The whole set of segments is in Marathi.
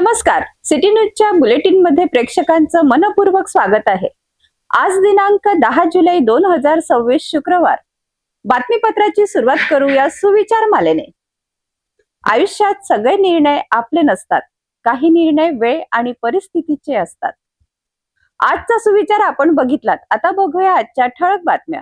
नमस्कार, सिटी न्यूजच्या बुलेटिनमध्ये प्रेक्षकांचं मनपूर्वक स्वागत आहे। आज दिनांक 10 जुलै 2026 शुक्रवार। बातमीपत्राची सुरुवात करूया सुविचार मालेने। आयुष्यात सगळे निर्णय आपले नसतात, काही निर्णय वेळ आणि परिस्थितीचे असतात। आजचा सुविचार आपण बघितलात, आता बघूया आजच्या ठळक बातम्या।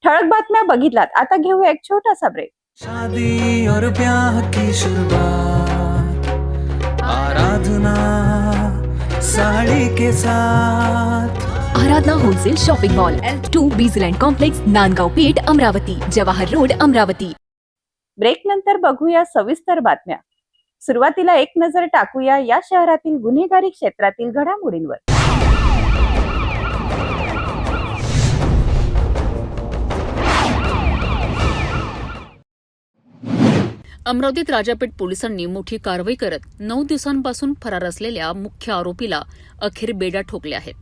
ठळक बातम्या बघितलात, आता घेऊया एक छोटासा ब्रेक। शादी और ब्याह की शुरुआत आराधना साड़ी के साथ। Aradhana wholesale shopping mall L2 बीजलँड complex, Nandgaon Peth, Amravati, Jawahar road, Amravati. Break नंतर बघूया सविस्तर बातम्या। सुरुवातीला एक नजर टाकूया या शहरातील गुन्हेगारी क्षेत्रातील घडामोडींवर। अमरावतीत राजापेठ पोलिसांनी मोठी कारवाई करत 9 दिवसांपासून फरार असलेल्या मुख्य आरोपीला अखेर बेड्या ठोकल्या आहेत।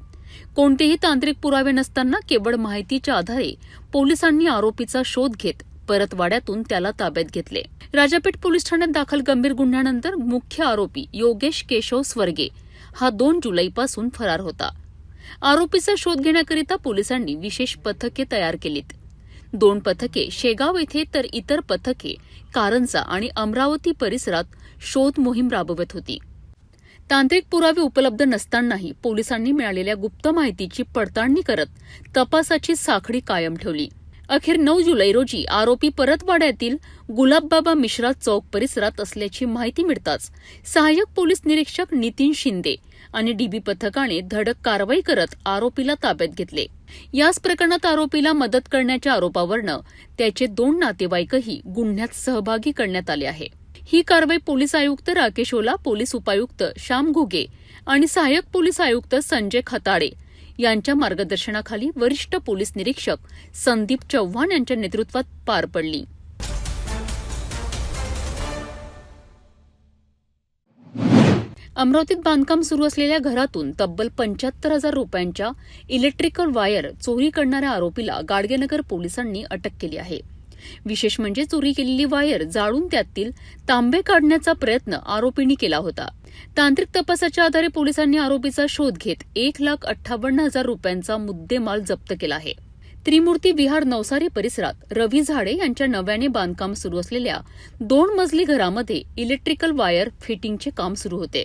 कोणतेही तांत्रिक पुरावे नसताना केवळ माहितीच्या आधारे पोलिसांनी आरोपीचा शोध घेत परतवाड्यातून त्याला ताब्यात घेतले। राजापेठ पोलीस ठाण्यात दाखल गंभीर गुन्ह्यानंतर मुख्य आरोपी योगेश केशव स्वर्गे हा 2 जुलैपासून फरार होता। आरोपीचा शोध घेण्याकरिता पोलिसांनी विशेष पथके तयार केलीत। 2 पथके शेगाव येथे तर इतर पथके कारंजा आणि अमरावती परिसरात शोध मोहीम राबवत होती। तांत्रिक पुरावे उपलब्ध नसतानाही पोलिसांनी मिळालेल्या गुप्त माहितीची पडताळणी करत तपासाची साखळी कायम ठेवली। अखेर 9 जुलै रोजी आरोपी परतवाड्यातील गुलाबबाबा मिश्रा चौक परिसरात असल्याची माहिती मिळताच सहाय्यक पोलीस निरीक्षक नितीन शिंदे आणि डीबी पथकाने धडक कारवाई करत आरोपीला ताब्यात घेतले। याच प्रकरणात आरोपीला मदत करण्याच्या आरोपावरनं त्याचे 2 नातेवाईकही गुन्ह्यात सहभागी करण्यात आले आहे। ही कारवाई पोलीस आयुक्त राकेश ओला, पोलीस उपायुक्त श्याम घुगे आणि सहाय्यक पोलीस आयुक्त संजय खताडे यांच्या मार्गदर्शनाखाली वरिष्ठ पोलीस निरीक्षक संदीप चव्हाण यांच्या नेतृत्वात पार पडली। अमरावतीत बांधकाम सुरू असलेल्या घरातून तब्बल 75,000 रुपयांच्या इलेक्ट्रिकल वायर चोरी करणाऱ्या आरोपीला गाडगेनगर पोलिसांनी अटक केली आहे। विशेष म्हणजे चोरी केलेली वायर जाळून त्यातील तांबे काढण्याचा प्रयत्न आरोपींनी केला होता। तांत्रिक तपासाच्या आधारे पोलिसांनी आरोपीचा शोध घेत 1,58,000 रुपयांचा मुद्देमाल जप्त केला आहे। त्रिमूर्ती विहार नवसारी परिसरात रवी झाडे यांच्या नव्याने बांधकाम सुरू असलेल्या 2 मजली घरामध्ये इलेक्ट्रिकल वायर फिटिंगचे काम सुरू होते।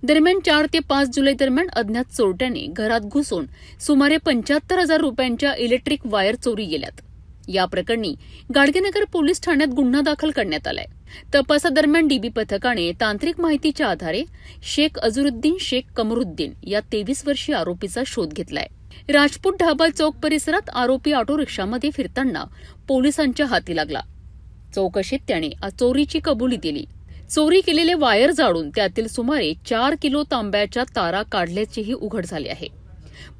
दरम्यान 4 ते 5 जुलै दरम्यान अज्ञात चोरट्याने घरात घुसून सुमारे 75,000 रुपयांच्या इलेक्ट्रिक वायर चोरी गेल्यात। या प्रकरणी गाडगेनगर पोलीस ठाण्यात गुन्हा दाखल करण्यात आलाय। तपासादरम्यान डीबी पथकाने तांत्रिक माहितीच्या आधारे शेख अझरुद्दीन शेख कमरुद्दीन या 23 वर्षीय आरोपीचा शोध घेतलाय। राजपूत ढाबा चौक परिसरात आरोपी ऑटो रिक्षामध्ये फिरताना पोलिसांच्या हाती लागला। चौकशीत त्याने चोरीची कबुली दिली। चोरी केलेले वायर जाळून त्यातील सुमारे 4 किलो तांब्याच्या तारा काढल्याचेही उघड झाले आहे।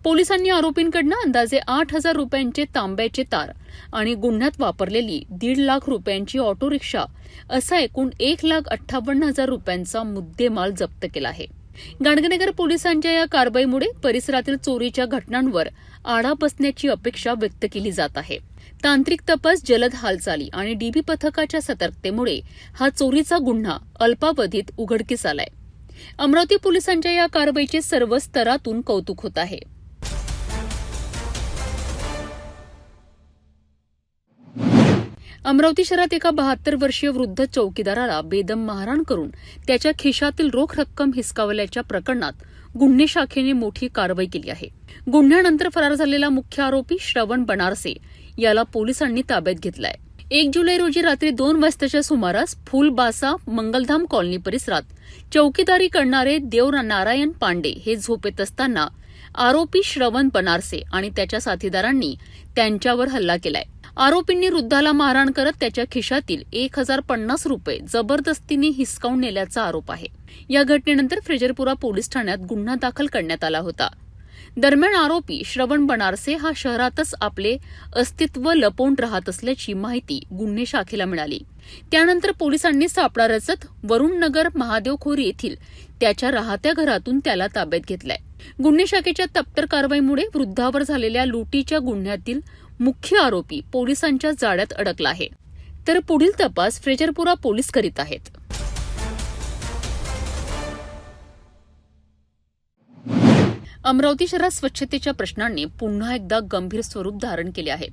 पोलिसांनी आरोपींकडून अंदाजे 8,000 रुपयांचे तांब्याचे तार आणि गुन्ह्यात वापरलेली 1.5 लाख रुपयांची ऑटो रिक्षा असा एकूण 1,58,000 रुपयांचा मुद्देमाल जप्त केला आहे। गाडगेनगर पोलिसांच्या या कारवाईमुळे परिसरातील चोरीच्या घटनांवर आळा बसण्याची अपेक्षा व्यक्त केली जात आहे। तांत्रिक तपास, जलद हालचाली आणि डीबी पथकाच्या सतर्कतेमुळे हा चोरीचा गुन्हा अल्पावधीत उघडकीस आलाय। अमरावती पोलिसांच्या या कारवाईचे सर्व स्तरातून कौतुक होत आहे। अमरावती शहरात एका 72 वर्षीय वृद्ध चौकीदाराला बेदम मारहाण करून त्याच्या खिशातील रोख रक्कम हिसकावल्याच्या प्रकरणात गुन्हे शाखेने मोठी कारवाई केली आहे। गुन्ह्यानंतर फरार झालेला मुख्य आरोपी श्रवण बनारसे याला पोलिसांनी ताब्यात घेतलाय। 1 जुलै रोजी रात्री 2 वाजताच्या सुमारास फुलबासा मंगलधाम कॉलनी परिसरात चौकीदारी करणारे देवनारायण पांडे हे झोपेत असताना आरोपी श्रवण बनारसे आणि त्याच्या साथीदारांनी त्यांच्यावर हल्ला केलाय। आरोपींनी वृद्धाला मारहाण करत त्याच्या खिशातील 1,050 रुपये जबरदस्तीने हिसकावून नेल्याचा आरोप आहे। या घटनेनंतर फ्रेजरपुरा पोलीस ठाण्यात गुन्हा दाखल करण्यात आला होता। दरम्यान आरोपी श्रवण बनारसे हा शहरातच आपले अस्तित्व लपवून राहत असल्याची माहिती गुन्हे शाखेला मिळाली. त्यानंतर पोलिसांनी सापळा रचत वरुण नगर महादेवखोरी येथील त्याच्या राहत्या घरातून त्याला ताब्यात घेतलाय. गुन्हे शाखेच्या तप्तर कारवाईमुळे वृद्धावर झालेल्या लुटीच्या गुन्ह्यातील मुख्य आरोपी पोलिसांच्या जाळ्यात अडकला आहे. तर पुढील तपास फ्रेजरपुरा पोलीस करीत आहेत. अमरावती शहरात स्वच्छतेच्या प्रश्नांनी पुन्हा एकदा गंभीर स्वरूप धारण केले आहे.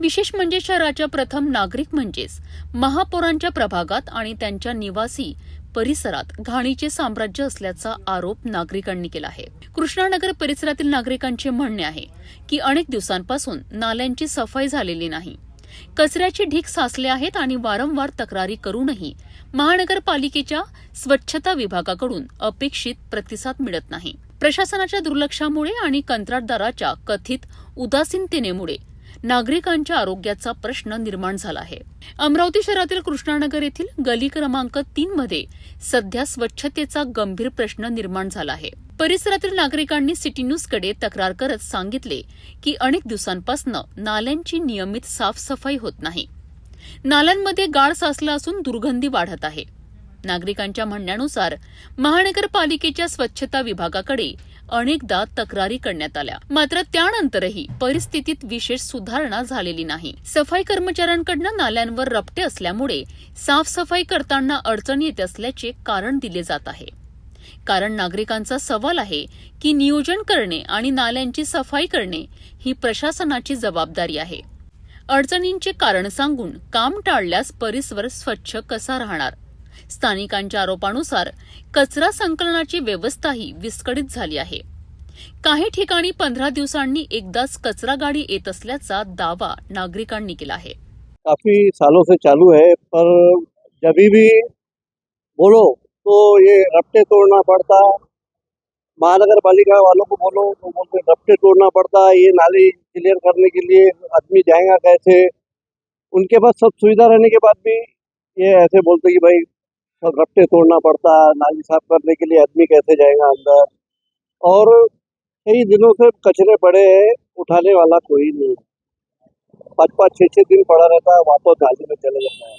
विशेष म्हणजे शहराच्या प्रथम नागरिक म्हणजेच महापौरांच्या प्रभागात आणि त्यांच्या निवासी परिसरात घाणीचे साम्राज्य असल्याचा आरोप नागरिकांनी केला आहे. कृष्णानगर परिसरातील नागरिकांचे म्हणणे आहे की अनेक दिवसांपासून नाल्यांची सफाई झालेली नाही. कचऱ्याचे ढीग साचले आहेत आणि वारंवार तक्रारी करूनही महानगरपालिकेच्या स्वच्छता विभागाकडून अपेक्षित प्रतिसाद मिळत नाही. प्रशासनाच्या दुर्लक्षामुळे आणि कंत्राटदाराच्या कथित उदासीनतेमुळे नागरिकांच्या आरोग्याचा प्रश्न निर्माण झाला आहे. अमरावती शहरातील कृष्णानगर येथील गली क्रमांक 3 मध्ये सध्या स्वच्छतेचा गंभीर प्रश्न निर्माण झाला आहे. परिसरातील नागरिकांनी सिटी न्यूजकडे तक्रार करत सांगितले की अनेक दिवसांपासून नाल्यांची नियमित साफसफाई होत नाही. नाल्यांमध्ये गाळ साचला असून दुर्गंधी वाढत आहे. नागरिकांच्या म्हणण्यानुसार महानगरपालिकेच्या स्वच्छता विभागाकडे अनेकदा तक्रारी करण्यात आल्या, मात्र त्यानंतरही परिस्थितीत विशेष सुधारणा झालेली नाही. सफाई कर्मचाऱ्यांकडून नाल्यांवर रपटे असल्यामुळे साफसफाई करताना अडचण येत असल्याचे कारण दिले जात आहे. कारण नागरिकांचा सवाल आहे की नियोजन करणे आणि नाल्यांची सफाई करणे ही प्रशासनाची जबाबदारी आहे. अडचणींचे कारण सांगून काम टाळल्यास परिसर स्वच्छ कसा राहणार? स्थानिकांच्या आरोपानुसार कचरा संकलनाची व्यवस्थाही विस्कळीत झाली आहे. काही ठिकाणी 15 दिवसांनी एकदाच कचरा गाडी येत असल्याचा दावा नागरिकांनी केला आहे. काफी सालों से चालू है, पर जब भी बोलो तो ये रपटे तोड़ना पड़ता. महानगर पालिका वालों को बोलो तो बोलते रपटे तोड़ना पड़ता. ये नाली क्लियर करने के लिए आदमी जाएगा कैसे? उनके पास सब सुविधा रहने के बाद भी ये ऐसे बोलते कि भाई सब रपटे तोड़ना पड़ता, नाली साफ करने के लिए आदमी कैसे जाएगा अंदर. और कई दिनों से कचरे पड़े हैं, उठाने वाला कोई नहीं. 5-5, 6-6 दिन पड़ा रहता है, वापस नाली में चले जाता है.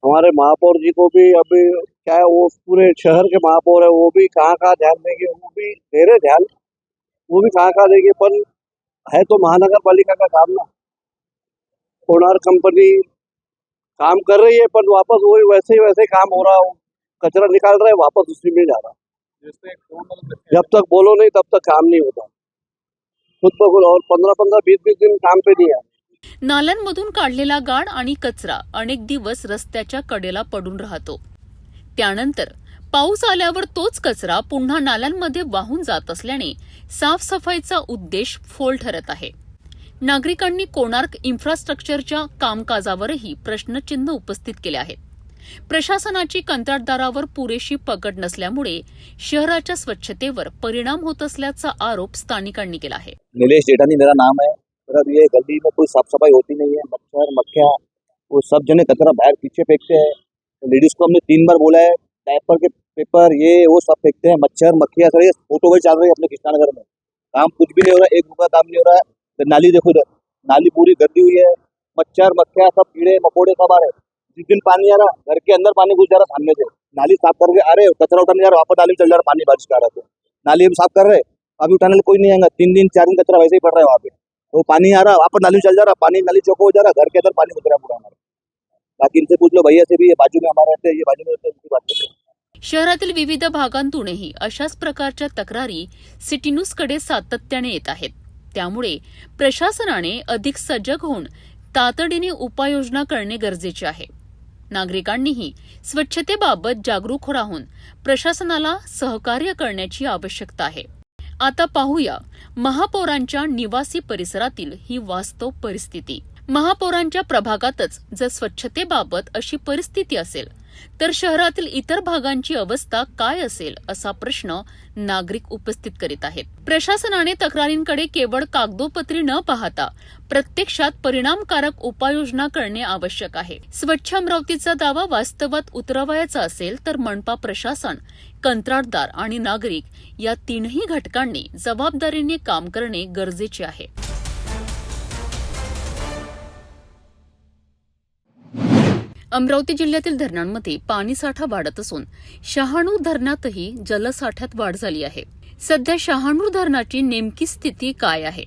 हमारे महापौर जी को भी अभी क्या है, वो पूरे शहर के महापौर है, वो भी कहाँ ध्यान देंगे, वो भी दे रहे ध्यान, वो भी कहाँ देंगे. पर है तो महानगर पालिका का काम ना. कोणार कंपनी काम कर रही है, पर वापस वही वैसे काम हो रहा है. कचरा निकाल रहा है, वापस उसी में जा रहा है. जब तक बोलो नहीं तब तक काम नहीं होता. खुद ब खुद. और 15-15, 20-20 दिन काम पे नहीं है. नाल्यांमधून काढलेला गाळ आणि कचरा अनेक दिवस रस्त्याच्या कडेला पडून राहतो. त्यानंतर पाऊस आल्यावर तोच कचरा पुन्हा नाल्यांमध्ये वाहून जात असल्याने साफसफाईचा उद्देश फोल ठरत आहे. नागरिकांनी कोणार्क इन्फ्रास्ट्रक्चरच्या कामकाजावरही प्रश्नचिन्ह उपस्थित केले आहेत. प्रशासनाची कंत्राटदारावर पुरेशी पकड नसल्यामुळे शहराच्या स्वच्छतेवर परिणाम होत असल्याचा आरोप स्थानिकांनी केला आहे. नीलेश जेठानी मेरा नाम है. मतलब ये गली में कोई साफ सफाई होती नहीं है. मच्छर मक्खियाँ वो सब जने कचरा बाहर पीछे फेंकते हैं. लेडीज को हमने 3 बार बोला है, डायपर के पेपर ये वो सब फेंकते हैं. मच्छर मक्खियाँ सर ये फोटो वही चल रही है अपने कृष्णानगर में. काम कुछ भी नहीं हो रहा है, 1 रुपया काम नहीं हो रहा है. तो नाली देखो इधर, नाली पूरी गंदी हुई है. मच्छर मक्खियाँ सब कीड़े मकोड़े सब आ रहे. जिस दिन पानी आ रहा घर के अंदर पानी घुस जा रहा सामने से. नाली साफ करके आ रहे, कचरा उठाने जा रहे, वापस नाली में चल जा रहा पानी बारिश का आ रहा. तो नाली हम साफ कर रहे, अभी उठाने कोई नहीं आएगा. 3 दिन 4 दिन कचरा वैसे ही पड़ रहा है वहाँ पे. तो पानी आ रहा, वापस नाली में चल जा रहा, पानी नाली चौको हो जा रहा, घर के अंदर पानी घुस रहा पूरा हमारा. बाकी इनसे पूछ लो, भैया से भी, ये बाजू में हमारे रहते हैं, ये बाजू में रहते हैं, उनकी बात करें. शहरातील विविध भागांतूनही अशाच प्रकारच्या तक्रारी सिटी न्यूजकडे सातत्याने येत आहेत. त्यामुळे प्रशासनाने अधिक सजग होऊन तातडीने उपाययोजना करणे गरजेचे आहे. नागरिकांनीही स्वच्छतेबाबत जागरूक राहून प्रशासनाला सहकार्य करण्याची आवश्यकता आहे. आता पाहूया महापौरांच्या निवासी परिसरातील ही वास्तव परिस्थिती. महापौरांच्या प्रभागातच जर स्वच्छतेबाबत अशी परिस्थिती असेल तर शहरातील इतर भागांची अवस्था काय असेल असा प्रश्न नागरिक उपस्थित करीत आहेत. प्रशासनाने तक्रारींकडे केवळ कागदोपत्री न पाहता प्रत्यक्षात परिणामकारक उपाययोजना करणे आवश्यक आहे. स्वच्छ अमरावतीचा दावा वास्तवात उतरवायचा असेल तर मनपा प्रशासन, कंत्राटदार आणि नागरिक या तीनही घटकांनी जबाबदारीने काम करणे गरजेचे आहे. अमरावती जिल्ह्यातील धरणांमध्ये पाणीसाठा वाढत असून शहाणूर धरणातही जलसाठ्यात वाढ झाली आहे. सध्या शहाणूर धरणाची नेमकी स्थिती काय आहे?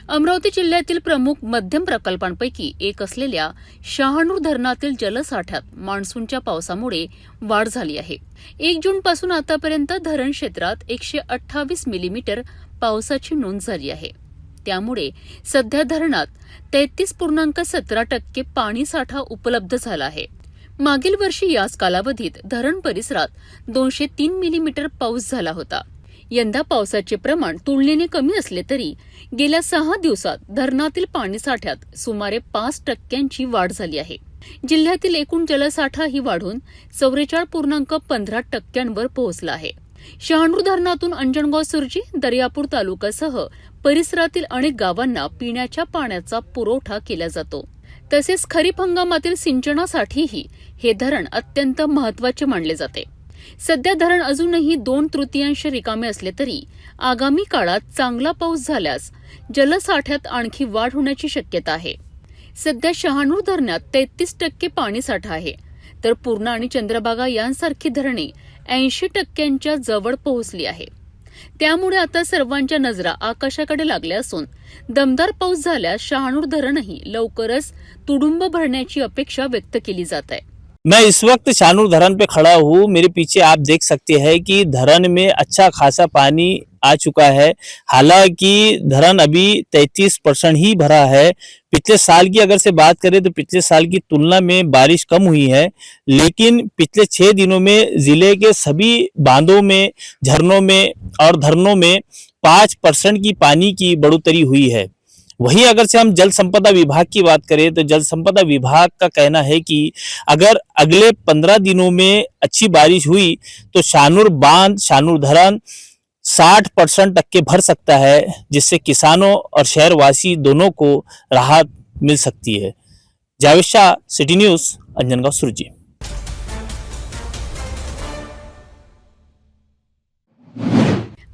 अमरावती जिल्ह्यातील प्रमुख मध्यम प्रकल्पांपैकी एक असलेल्या शहाणूर धरणातील जलसाठ्यात मान्सूनच्या पावसामुळे वाढ झाली आहे. 1 जूनपासून आतापर्यंत धरण क्षेत्रात 128 मिलीमीटर पावसाची नोंद झाली आहे. त्यामुळे सध्या धरणात 33.17% पाणीसाठा उपलब्ध झाला आहे. मागील वर्षी याच कालावधीत धरण परिसरात 203 मिलीमीटर पाऊस झाला होता. यंदा पावसाचे प्रमाण तुलनेने कमी असले तरी गेल्या 6 दिवसात धरणातील पाणीसाठ्यात सुमारे 5% वाढ झाली आहे. जिल्ह्यातील एकूण जलसाठाही वाढून 44.15% पोहोचला आहे. शहाणूर धरणातून अंजनगाव सुर्जी, दर्यापूर तालुक्यासह परिसरातील अनेक गावांना पिण्याच्या पाण्याचा पुरवठा केला जातो. तसेच खरीप हंगामातील सिंचनासाठीही हे धरण अत्यंत महत्त्वाचे मानले जाते. सध्या धरण अजूनही 2/3 रिकामे असले तरी आगामी काळात चांगला पाऊस झाल्यास जलसाठ्यात आणखी वाढ होण्याची शक्यता आहे. सध्या शहाणूर धरणात 33% पाणीसाठा आहे, तर पूर्णा आणि चंद्रभागा यांसारखी धरणे 80% जवळ पोहोचली आहे. त्यामुळे आता सर्वांच्या नजरा आकाशाकडे लागल्या असून दमदार पाऊस झाल्यास शहाणूर धरणही लवकरच तुडुंब भरण्याची अपेक्षा व्यक्त केली जात आहे. मैं इस वक्त शाहनूर धरन पे खड़ा हूँ. मेरे पीछे आप देख सकते हैं कि धरन में अच्छा खासा पानी आ चुका है. हालांकि धरन अभी 33% ही भरा है. पिछले साल की अगर से बात करें तो पिछले साल की तुलना में बारिश कम हुई है, लेकिन पिछले 6 दिनों में जिले के सभी बांधों में, झरनों में और धरनों में 5% की पानी की बढ़ोतरी हुई है. वहीं अगर से हम जल संपदा विभाग की बात करें तो जल संपदा विभाग का कहना है कि अगर अगले 15 दिनों में अच्छी बारिश हुई तो शाहनूर बांध, शाहनूर धरन 60% भर सकता है, जिससे किसानों और शहरवासी दोनों को राहत मिल सकती है. जावेद शाह, सिटी न्यूज, अंजनगाव सुरजी.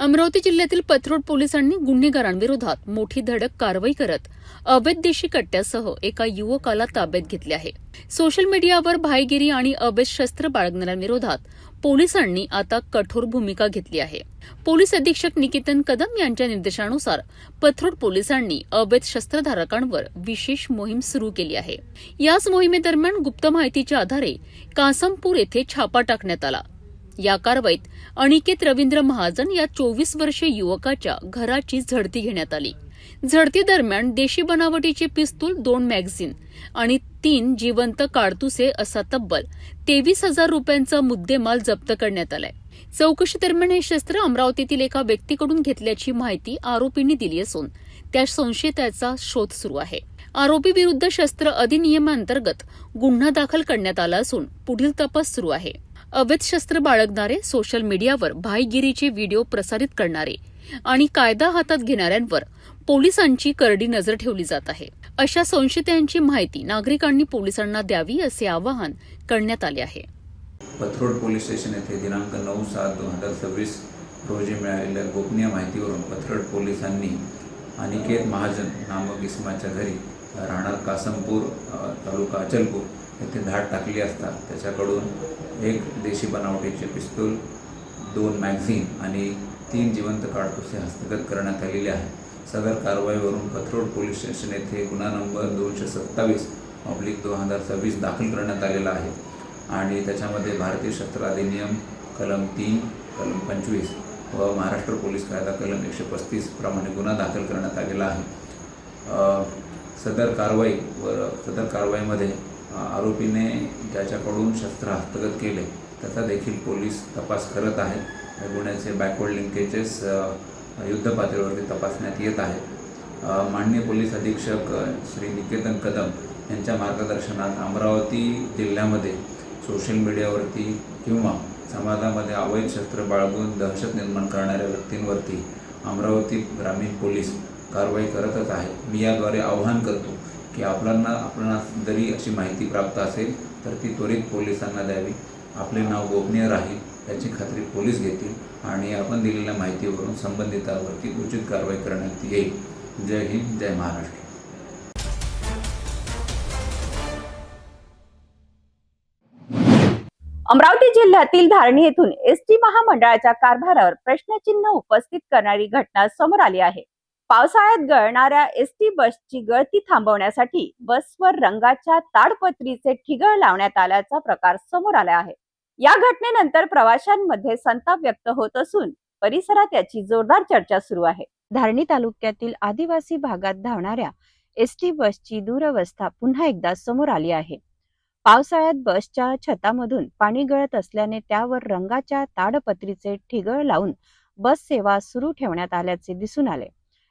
अमरावती जिल्ह्यातील पथरोड पोलिसांनी गुन्हेगारांविरोधात मोठी धडक कारवाई करत अवैध देशी कट्ट्यासह एका युवकाला ताब्यात घेतले आहे. सोशल मीडियावर भाईगिरी आणि अवैध शस्त्र बाळगणाऱ्यांविरोधात पोलिसांनी आता कठोर भूमिका घेतली आहे. पोलीस अधीक्षक निकेतन कदम यांच्या निर्देशानुसार पथरोड पोलिसांनी अवैध शस्त्रधारकांवर विशेष मोहीम सुरू केली आहे. याच मोहिमेदरम्यान गुप्त माहितीच्या आधारे कासमपूर येथे छापा टाकण्यात आला. या कारवाईत अनिकेत रवींद्र महाजन या 24 वर्षीय युवकाच्या घराची झडती घेण्यात आली. झडती दरम्यान देशी बनावटीचे पिस्तूल, 2 मॅगझिन आणि 3 जिवंत काडतुसे असा तब्बल 23,000 रुपयांचा मुद्देमाल जप्त करण्यात आलाय. चौकशी दरम्यान हे शस्त्र अमरावतीतील एका व्यक्तीकडून घेतल्याची माहिती आरोपींनी दिली असून त्या संशयिताचा शोध सुरू आहे. आरोपी विरुद्ध शस्त्र अधिनियमांतर्गत गुन्हा दाखल करण्यात आला असून पुढील तपास सुरू आहे. अवैध शस्त्र बाळगणारे, सोशल मीडियावर भाईगिरीचे व्हिडिओ प्रसारित करणारे आणि कायदा हातात घेणाऱ्यांवर पोलिसांची करडी नजर ठेवली जात आहे. अशा संशयितांची माहिती नागरिकांनी पोलिसांना द्यावी असे आवाहन करण्यात आले आहे. पथरोड पोलीस स्टेशन येथे दिनांक 9/7/2026 रोजी मिळालेल्या गोपनीय माहितीवरून पथरोड पोलिसांनी अनिकेत महाजन नामक इसमाच्या घरी राहणार कासमपूर तालुका अचलपूर येथे धाड टाकली असता त्याच्याकडून 1 देशी बनावटीचे पिस्तूल, 2 मॅगझिन आणि 3 जिवंत काडतुसे हस्तगत करण्यात आलेले आहे. सदर कारवाईवरून पथरोड पोलीस स्टेशन येथे गुन्हा नंबर 227/2026 दाखल करण्यात आलेला आहे आणि त्याच्यामध्ये भारतीय शस्त्र अधिनियम कलम 3, कलम 25 व महाराष्ट्र पोलीस कायदा कलम 135 प्रमाणे गुन्हा दाखल करण्यात आलेला आहे. सदर कारवाईमध्ये आरोपीने ज्याच्याकडून शस्त्र हस्तगत केले त्याचा देखील पोलीस तपास करत आहेत. या गुन्ह्याचे बॅकवर्ड लिंकेजेस युद्ध पातळीवरती तपासण्यात येत आहेत. माननीय पोलीस अधीक्षक श्री निकेतन कदम यांच्या मार्गदर्शनात अमरावती जिल्ह्यामध्ये सोशल मीडियावरती किंवा समाजामध्ये अवैध शस्त्र बाळगून दहशत निर्माण करणाऱ्या व्यक्तींवरती अमरावती ग्रामीण पोलीस कारवाई करतच आहे. मी याद्वारे आवाहन करतो की आपल्याला जरी अशी माहिती प्राप्त असेल तर ती त्वरित पोलिसांना द्यावी. आपले नाव गोपनीय राहील याची खात्री पोलीस घेतील आणि आपण दिलेल्या माहितीवरून संबंधितांवरती उचित कारवाई करण्यात येईल. जय हिंद, जय महाराष्ट्र. अमरावती जिल्ह्यातील धारणी येथून एसटी महामंडळाच्या कारभारावर प्रश्नचिन्ह उपस्थित करणारी घटना समोर आली आहे. पावसाळ्यात गळणाऱ्या एसटी बसची गळती थांबवण्यासाठी बसवर रंगाच्या ताडपत्रीचे ठिगळ लावण्यात आल्याचा प्रकार समोर आला आहे. या घटनेनंतर प्रवाशांमध्ये संताप व्यक्त होत असून परिसरात याची जोरदार चर्चा सुरू आहे. धारणी तालुक्यातील आदिवासी भागात धावणाऱ्या एसटी बसची दुरवस्था पुन्हा एकदा समोर आली आहे. पावसाळ्यात बसच्या छतामधून पाणी गळत असल्याने त्यावर रंगाच्या ताडपत्रीचे ठिगळ लावून बस सेवा सुरू ठेवण्यात आल्याचे दिसून आले.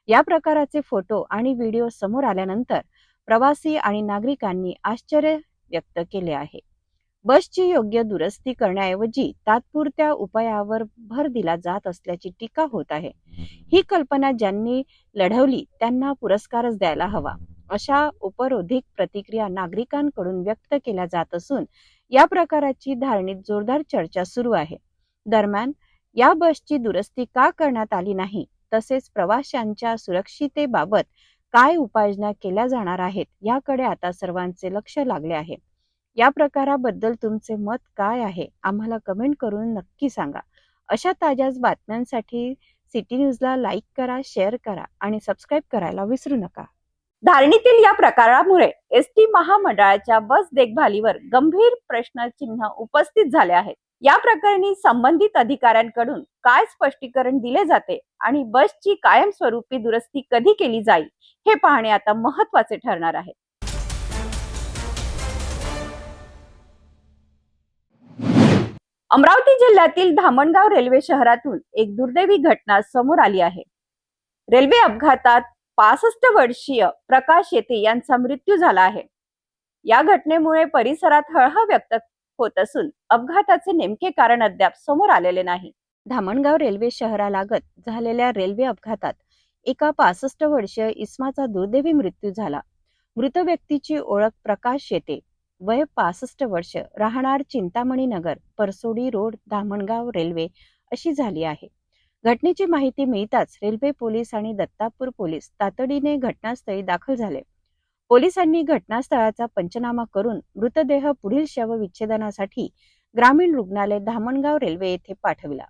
या प्रकाराचे फोटो आणि व्हिडिओ समोर आल्यानंतर प्रवासी आणि नागरिकांनी आश्चर्य व्यक्त केले आहे. बसची योग्य दुरुस्ती करण्याऐवजी तात्पुरत्या उपायावर भर दिला जात असल्याची टीका होत आहे. ही कल्पना ज्यांनी लढवली त्यांना पुरस्कारच द्यायला हवा, अशा उपरोधिक प्रतिक्रिया नागरिकांकडून व्यक्त केल्या जात असून या प्रकाराची धारणीत जोरदार चर्चा सुरू आहे. दरम्यान या बसची दुरुस्ती का करण्यात आली नाही, तसेच प्रवाशांच्या सुरक्षितेबाबत काय उपाययोजना केल्या जाणार आहेत याकडे आता सर्वांचे लक्ष लागले आहे. या प्रकाराबद्दल तुमचे मत काय आहे, आम्हाला कमेंट करून नक्की सांगा. अशा ताज्याच बातम्यांसाठी सिटी न्यूजला लाईक करा, शेअर करा आणि सबस्क्राईब करायला विसरू नका. धारणीतील या प्रकारामुळे एसटी महामंडळाच्या बस देखभालीवर गंभीर प्रश्नचिन्ह उपस्थित झाले आहेत. या प्रकरणी संबंधित अधिकाऱ्यांकडून काय स्पष्टीकरण दिले जाते आणि बसची कायमस्वरूपी दुरुस्ती कधी केली जाईल हे पाहणे आता महत्त्वाचे ठरणार आहे. अमरावती जिल्ह्यातील धामणगाव रेल्वे शहरातून एक दुर्दैवी घटना समोर आली आहे. रेल्वे अपघातात 65 वर्षीय प्रकाश येते यांचा मृत्यू झाला आहे. या घटनेमुळे परिसरात हळहळ व्यक्त होत असून अपघाताचे नेमके कारण अद्याप समोर आलेले नाही. धामणगाव रेल्वे शहरालागत झालेल्या रेल्वे अपघातात एका 65 वर्षीय इसमाचा दुर्दैवी मृत्यू झाला. मृत व्यक्तीची ओळख प्रकाश येते, वय 65 वर्ष, राहणार चिंतामणी नगर, परसोडी रोड, धामणगाव रेल्वे अशी झाली आहे. घटनेची माहिती मिळताच रेल्वे पोलीस आणि दत्तापूर पोलीस तातडीने घटनास्थळी दाखल झाले. पोलिसांनी घटनास्थळाचा पंचनामा करून मृतदेह पुढील शवविच्छेदनासाठी ग्रामीण रुग्णालय धामणगाव रेल्वे येथे पाठविला.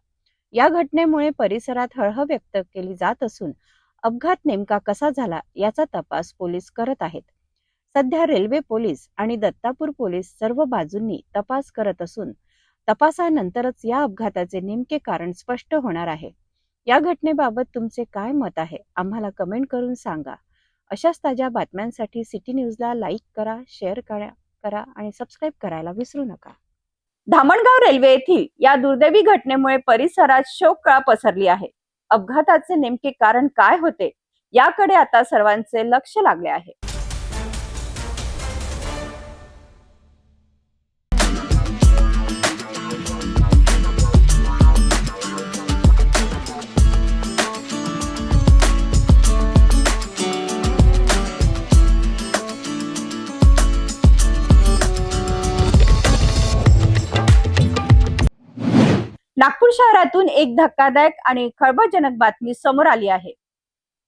या घटनेमुळे परिसरात हळहळ व्यक्त केली जात असून अपघात नेमका कसा झाला याचा तपास पोलीस करत आहेत. सध्या रेल्वे पोलीस आणि दत्तापूर पोलीस सर्व बाजूंनी तपास करत असून तपासानंतरच या अपघाताचे नेमके कारण स्पष्ट होणार आहे. या घटनेबाबत तुमचे काय मत आहे, आम्हाला कमेंट करून सांगा. अशाच ताज्या बातम्यांसाठी सिटी न्यूजला लाईक करा, शेअर करा आणि सबस्क्राईब करायला विसरू नका. धामणगाव रेल्वे येथील या दुर्दैवी घटनेमुळे परिसरात शोककळा पसरली आहे. अपघाताचे नेमके कारण काय होते याकडे आता सर्वांचे लक्ष लागले आहे. नागपूर शहरातून एक धक्कादायक आणि खळबळजनक बातमी समोर आली आहे.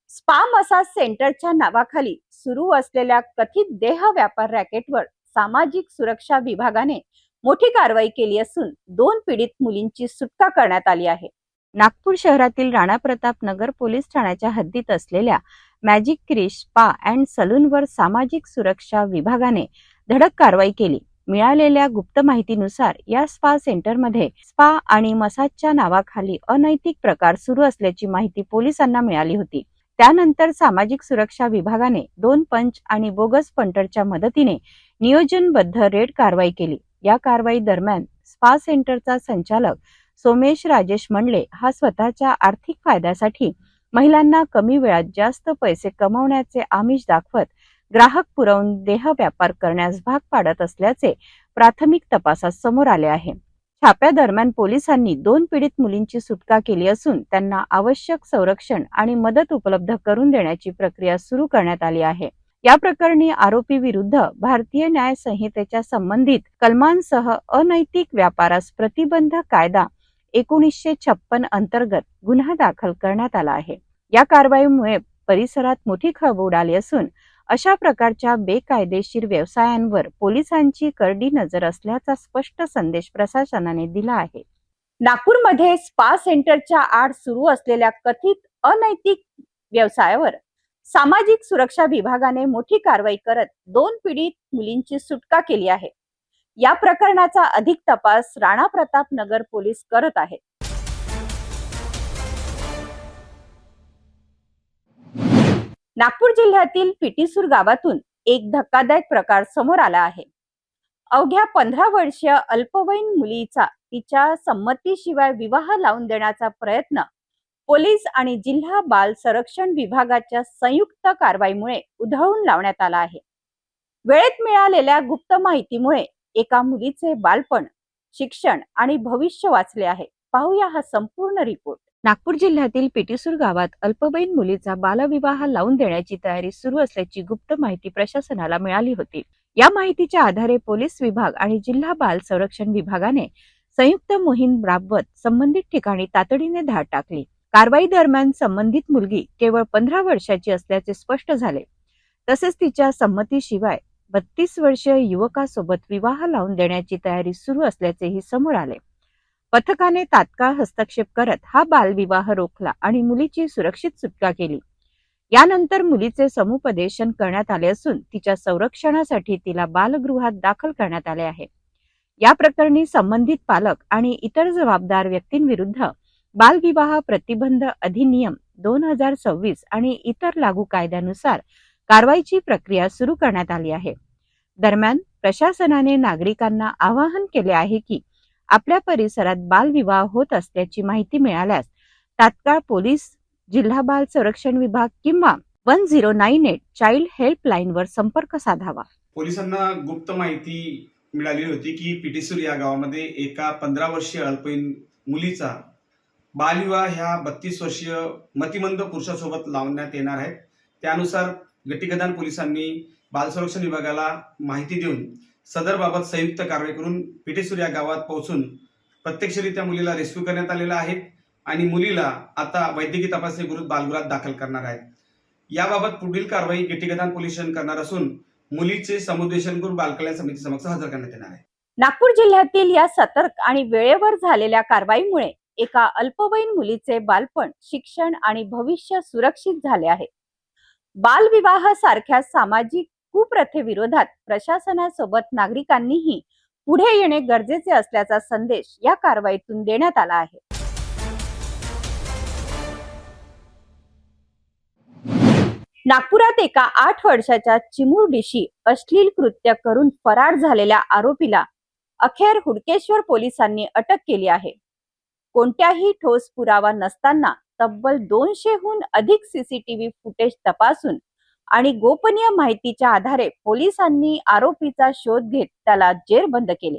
स्पा मसाज सेंटरच्या नावाखाली सुरू असलेल्या कथित देह व्यापार रॅकेटवर सामाजिक सुरक्षा विभागाने मोठी कारवाई केली असून 2 पीडित मुलींची सुटका करण्यात आली आहे. नागपूर शहरातील राणा प्रताप नगर पोलीस ठाण्याच्या हद्दीत असलेल्या मॅजिक क्रिश स्पा अँड सलूनवर सामाजिक सुरक्षा विभागाने धडक कारवाई केली. मिळालेल्या गुप्त माहितीनुसार या स्पा सेंटरमध्ये स्पा आणि मसाजच्या नावाखाली अनैतिक प्रकार सुरू असल्याची माहिती पोलिसांना मिळाली होती. त्यानंतर सामाजिक सुरक्षा विभागाने 2 पंच आणि बोगस पंटरच्या मदतीने नियोजनबद्ध रेड कारवाई केली. या कारवाई दरम्यान स्पा सेंटरचा संचालक सोमेश राजेश मंडले हा स्वतःच्या आर्थिक फायद्यासाठी महिलांना कमी वेळात जास्त पैसे कमवण्याचे आमिष दाखवत ग्राहक पुरवून देह व्यापार करण्यास भाग पाडत असल्याचे प्राथमिक तपासात समोर आले आहे. छाप्यादरम्यान पोलिसांनी 2 पीडित मुलींची सुटका केली असून त्यांना आवश्यक संरक्षण आणि मदत उपलब्ध करून देण्याची प्रक्रिया सुरू करण्यात आली आहे. या प्रकरणी आरोपी विरुद्ध भारतीय न्याय संहितेच्या संबंधित कलमांसह अनैतिक व्यापारास प्रतिबंध कायदा 1956 अंतर्गत गुन्हा दाखल करण्यात आला आहे. या कारवाईमुळे परिसरात मोठी खळबळ उडाली असून अशा प्रकारच्या बेकायदेशीर व्यवसायांवर पोलिसांची करडी नजर असल्याचा स्पष्ट संदेश प्रशासनाने दिला आहे. नागपूरमध्ये स्पा सेंटरच्या आड सुरू असलेल्या कथित अनैतिक व्यवसायावर सामाजिक सुरक्षा विभागाने मोठी कारवाई करत 2 पीडित मुलींची सुटका केली आहे. या प्रकरणाचा अधिक तपास राणा प्रताप नगर पोलीस करत आहेत. नागपूर जिल्ह्यातील पिटीसूर गावातून एक धक्कादायक प्रकार समोर आला आहे. अवघ्या 15 वर्षीय अल्पवयीन मुलीचा तिच्या संमतीशिवाय विवाह लावून देण्याचा प्रयत्न पोलीस आणि जिल्हा बाल संरक्षण विभागाच्या संयुक्त कारवाईमुळे उधळून लावण्यात आला आहे. वेळेत मिळालेल्या गुप्त माहितीमुळे एका मुलीचे बालपण, शिक्षण आणि भविष्य वाचले आहे. पाहूया हा संपूर्ण रिपोर्ट. नागपूर जिल्ह्यातील पिटीसूर गावात अल्पवयीन मुलीचा बालविवाह लावून देण्याची तयारी सुरू असल्याची गुप्त माहिती प्रशासनाला मिळाली होती. या माहितीच्या आधारे पोलीस विभाग आणि जिल्हा बाल संरक्षण विभागाने संयुक्त मोहीम राबवत संबंधित ठिकाणी तातडीने धाड टाकली. कारवाई दरम्यान संबंधित मुलगी केवळ 15 वर्षाची असल्याचे स्पष्ट झाले. तसेच तिच्या संमतीशिवाय 32 वर्षीय युवकासोबत विवाह लावून देण्याची तयारी सुरू असल्याचेही समोर आले. पथकाने तात्काळ हस्तक्षेप करत हा बालविवाह रोखला आणि मुलीची सुरक्षित सुटका केली. यानंतर मुलीचे समुपदेशन करण्यात आले असून तिच्या संरक्षणासाठी तिला बालगृहात दाखल करण्यात आले आहे. या प्रकरणी संबंधित पालक आणि इतर जबाबदार व्यक्तींविरुद्ध बालविवाह प्रतिबंध अधिनियम 2026 आणि इतर लागू कायद्यानुसार कारवाईची प्रक्रिया सुरू करण्यात आली आहे. दरम्यान प्रशासनाने नागरिकांना आवाहन केले आहे की आपल्या परिसरात बालविवाह होत असल्याची माहिती मिळाल्यास तात्काळ पोलीस, जिल्हा बाल संरक्षण विभाग किंवा 1098 चाइल्ड हेल्पलाईनवर संपर्क साधावा. पोलिसांना गुप्त माहिती मिळाली होती की पिटीसूर या गावामध्ये एका 15 वर्षीय अल्पवयीन मुलीचा बालविवाह ह्या 32 वर्षीय मतिमंद पुरुषासोबत लावण्यात येणार आहे. त्यानुसार गटीगदान पोलिसांनी बाल संरक्षण विभागाला माहिती देऊन सदरबाबत संयुक्त कारवाई करून पिटीसूर या गावात पोहोचून प्रत्यक्षरित्या मुलीला रेस्क्यू करण्यात आलेला आहे आणि मुलीला आता वैद्यकीय तपासणी करून बालगृहात दाखल करणार आहेत. याबाबत पुढील कारवाई गटीगदान पोलीस स्टेशन करणार असून मुलीचे समुपदेशन करून बालकल्याण समिती समक्ष हजर करण्यात येणार आहे. नागपूर जिल्ह्यातील या सतर्क आणि वेळेवर झालेल्या कारवाईमुळे एका अल्पवयीन मुलीचे बालपण, शिक्षण आणि भविष्य सुरक्षित झाले आहे. बालविवाह सारख्या सामाजिक कुप्रथेविरोधात प्रशासनासोबत नागरिकांनीही पुढे येणे गरजेचे असल्याचा संदेश या कारवाईतून देण्यात आला आहे. नागपुरात एका 8 वर्षाच्या चिमुरडीशी अश्लील कृत्य करून फरार झालेल्या आरोपीला अखेर हुडकेश्वर पोलिसांनी अटक केली आहे. कोणत्याही ठोस पुरावा नसताना तब्बल 200हून अधिक सीसीटीव्ही फुटेज तपासून आणि गोपनीय माहितीच्या आधारे पोलिसांनी आरोपीचा शोध घेत त्याला जेरबंद केले.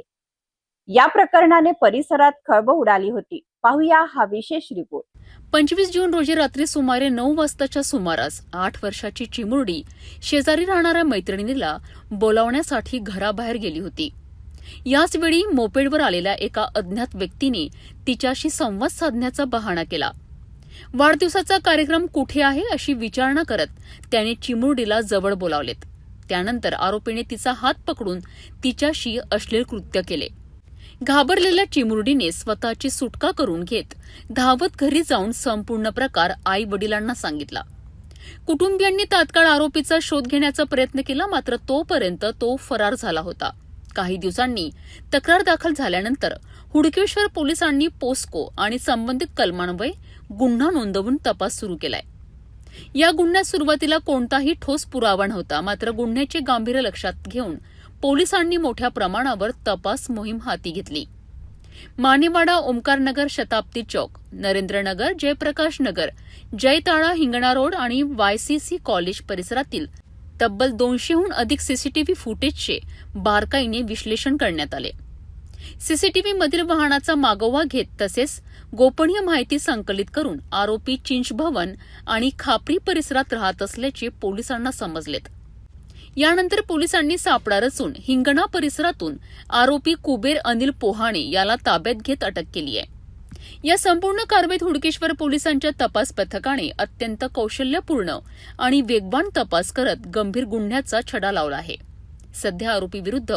या प्रकरणाने परिसरात खळबळ उडाली होती. पाहूया हा विशेष रिपोर्ट. 25 जून रोजी रात्री सुमारे 9 वाजताच्या सुमारास 8 वर्षाची चिमुरडी शेजारी राहणाऱ्या मैत्रिणीला बोलावण्यासाठी घराबाहेर गेली होती. याच वेळी मोपेडवर आलेल्या एका अज्ञात व्यक्तीने तिच्याशी संवाद साधण्याचा बहाणा केला. वाढदिवसाचा कार्यक्रम कुठे आहे अशी विचारणा करत त्याने चिमुरडीला जवळ बोलावलेत. त्यानंतर आरोपीने तिचा हात पकडून तिच्याशी अश्लील कृत्य केले. घाबरलेल्या चिमुरडीने स्वतःची सुटका करून घेत धावत घरी जाऊन संपूर्ण प्रकार आई वडिलांना सांगितला. कुटुंबियांनी तात्काळ आरोपीचा शोध घेण्याचा प्रयत्न केला, मात्र तोपर्यंत तो फरार झाला होता. काही दिवसांनी तक्रार दाखल झाल्यानंतर हुडकेश्वर पोलिसांनी पोस्को आणि संबंधित कलमान्वये गुन्हा नोंदवून तपास सुरू केलाय. या गुन्ह्यात सुरुवातीला कोणताही ठोस पुरावा नव्हता, मात्र गुन्ह्याचे गांभीर्य लक्षात घेऊन पोलिसांनी मोठ्या प्रमाणावर तपास मोहीम हाती घेतली. मानेवाडा, ओमकारनगर, शताब्दी चौक, नरेंद्रनगर, जयप्रकाश नगर, जयताळा, हिंगणा रोड आणि YCC कॉलेज परिसरातील तब्बल 200हून अधिक सीसीटीव्ही फुटेजचे बारकाईने विश्लेषण करण्यात आले. सीसीटीव्ही मधील वाहनाचा मागोवा घेत तसेच गोपनीय माहिती संकलित करून आरोपी चिंच भवन आणि खापरी परिसरात राहत असल्याचे पोलिसांना समजलेत. यानंतर पोलिसांनी सापळा रचून हिंगणा परिसरातून आरोपी कुबेर अनिल पोहाणे याला ताब्यात घेत अटक केली आहे. या संपूर्ण कारवाईत हुडकेश्वर पोलिसांच्या तपास पथकाने अत्यंत कौशल्यपूर्ण आणि वेगवान तपास करत गंभीर गुन्ह्याचा छडा लावला आहे. सध्या आरोपी विरुद्ध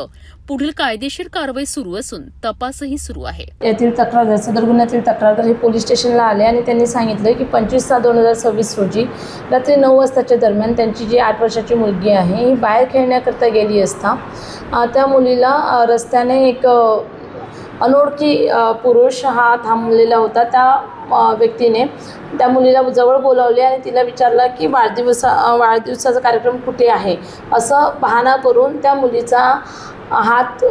पुढील कायदेशीर कारवाई सुरू असून तपासही सुरू आहे. येथील तक्रारदार सदर गुन्ह्यातील तक्रारदार हे पोलीस स्टेशनला आले आणि त्यांनी सांगितलं की 25/6/2026 रोजी रात्री 9 वाजताच्या दरम्यान त्यांची जी 8 वर्षाची मुलगी आहे ही बाहेर खेळण्याकरता गेली असता त्या मुलीला रस्त्याने एक अनोळखी पुरुष हा थांबलेला होता. त्या व्यक्तीने त्या मुलीला जवळ बोलावले आणि तिला विचारलं की वाढदिवसाचा कार्यक्रम कुठे आहे असं बहाणा करून त्या मुलीचा हात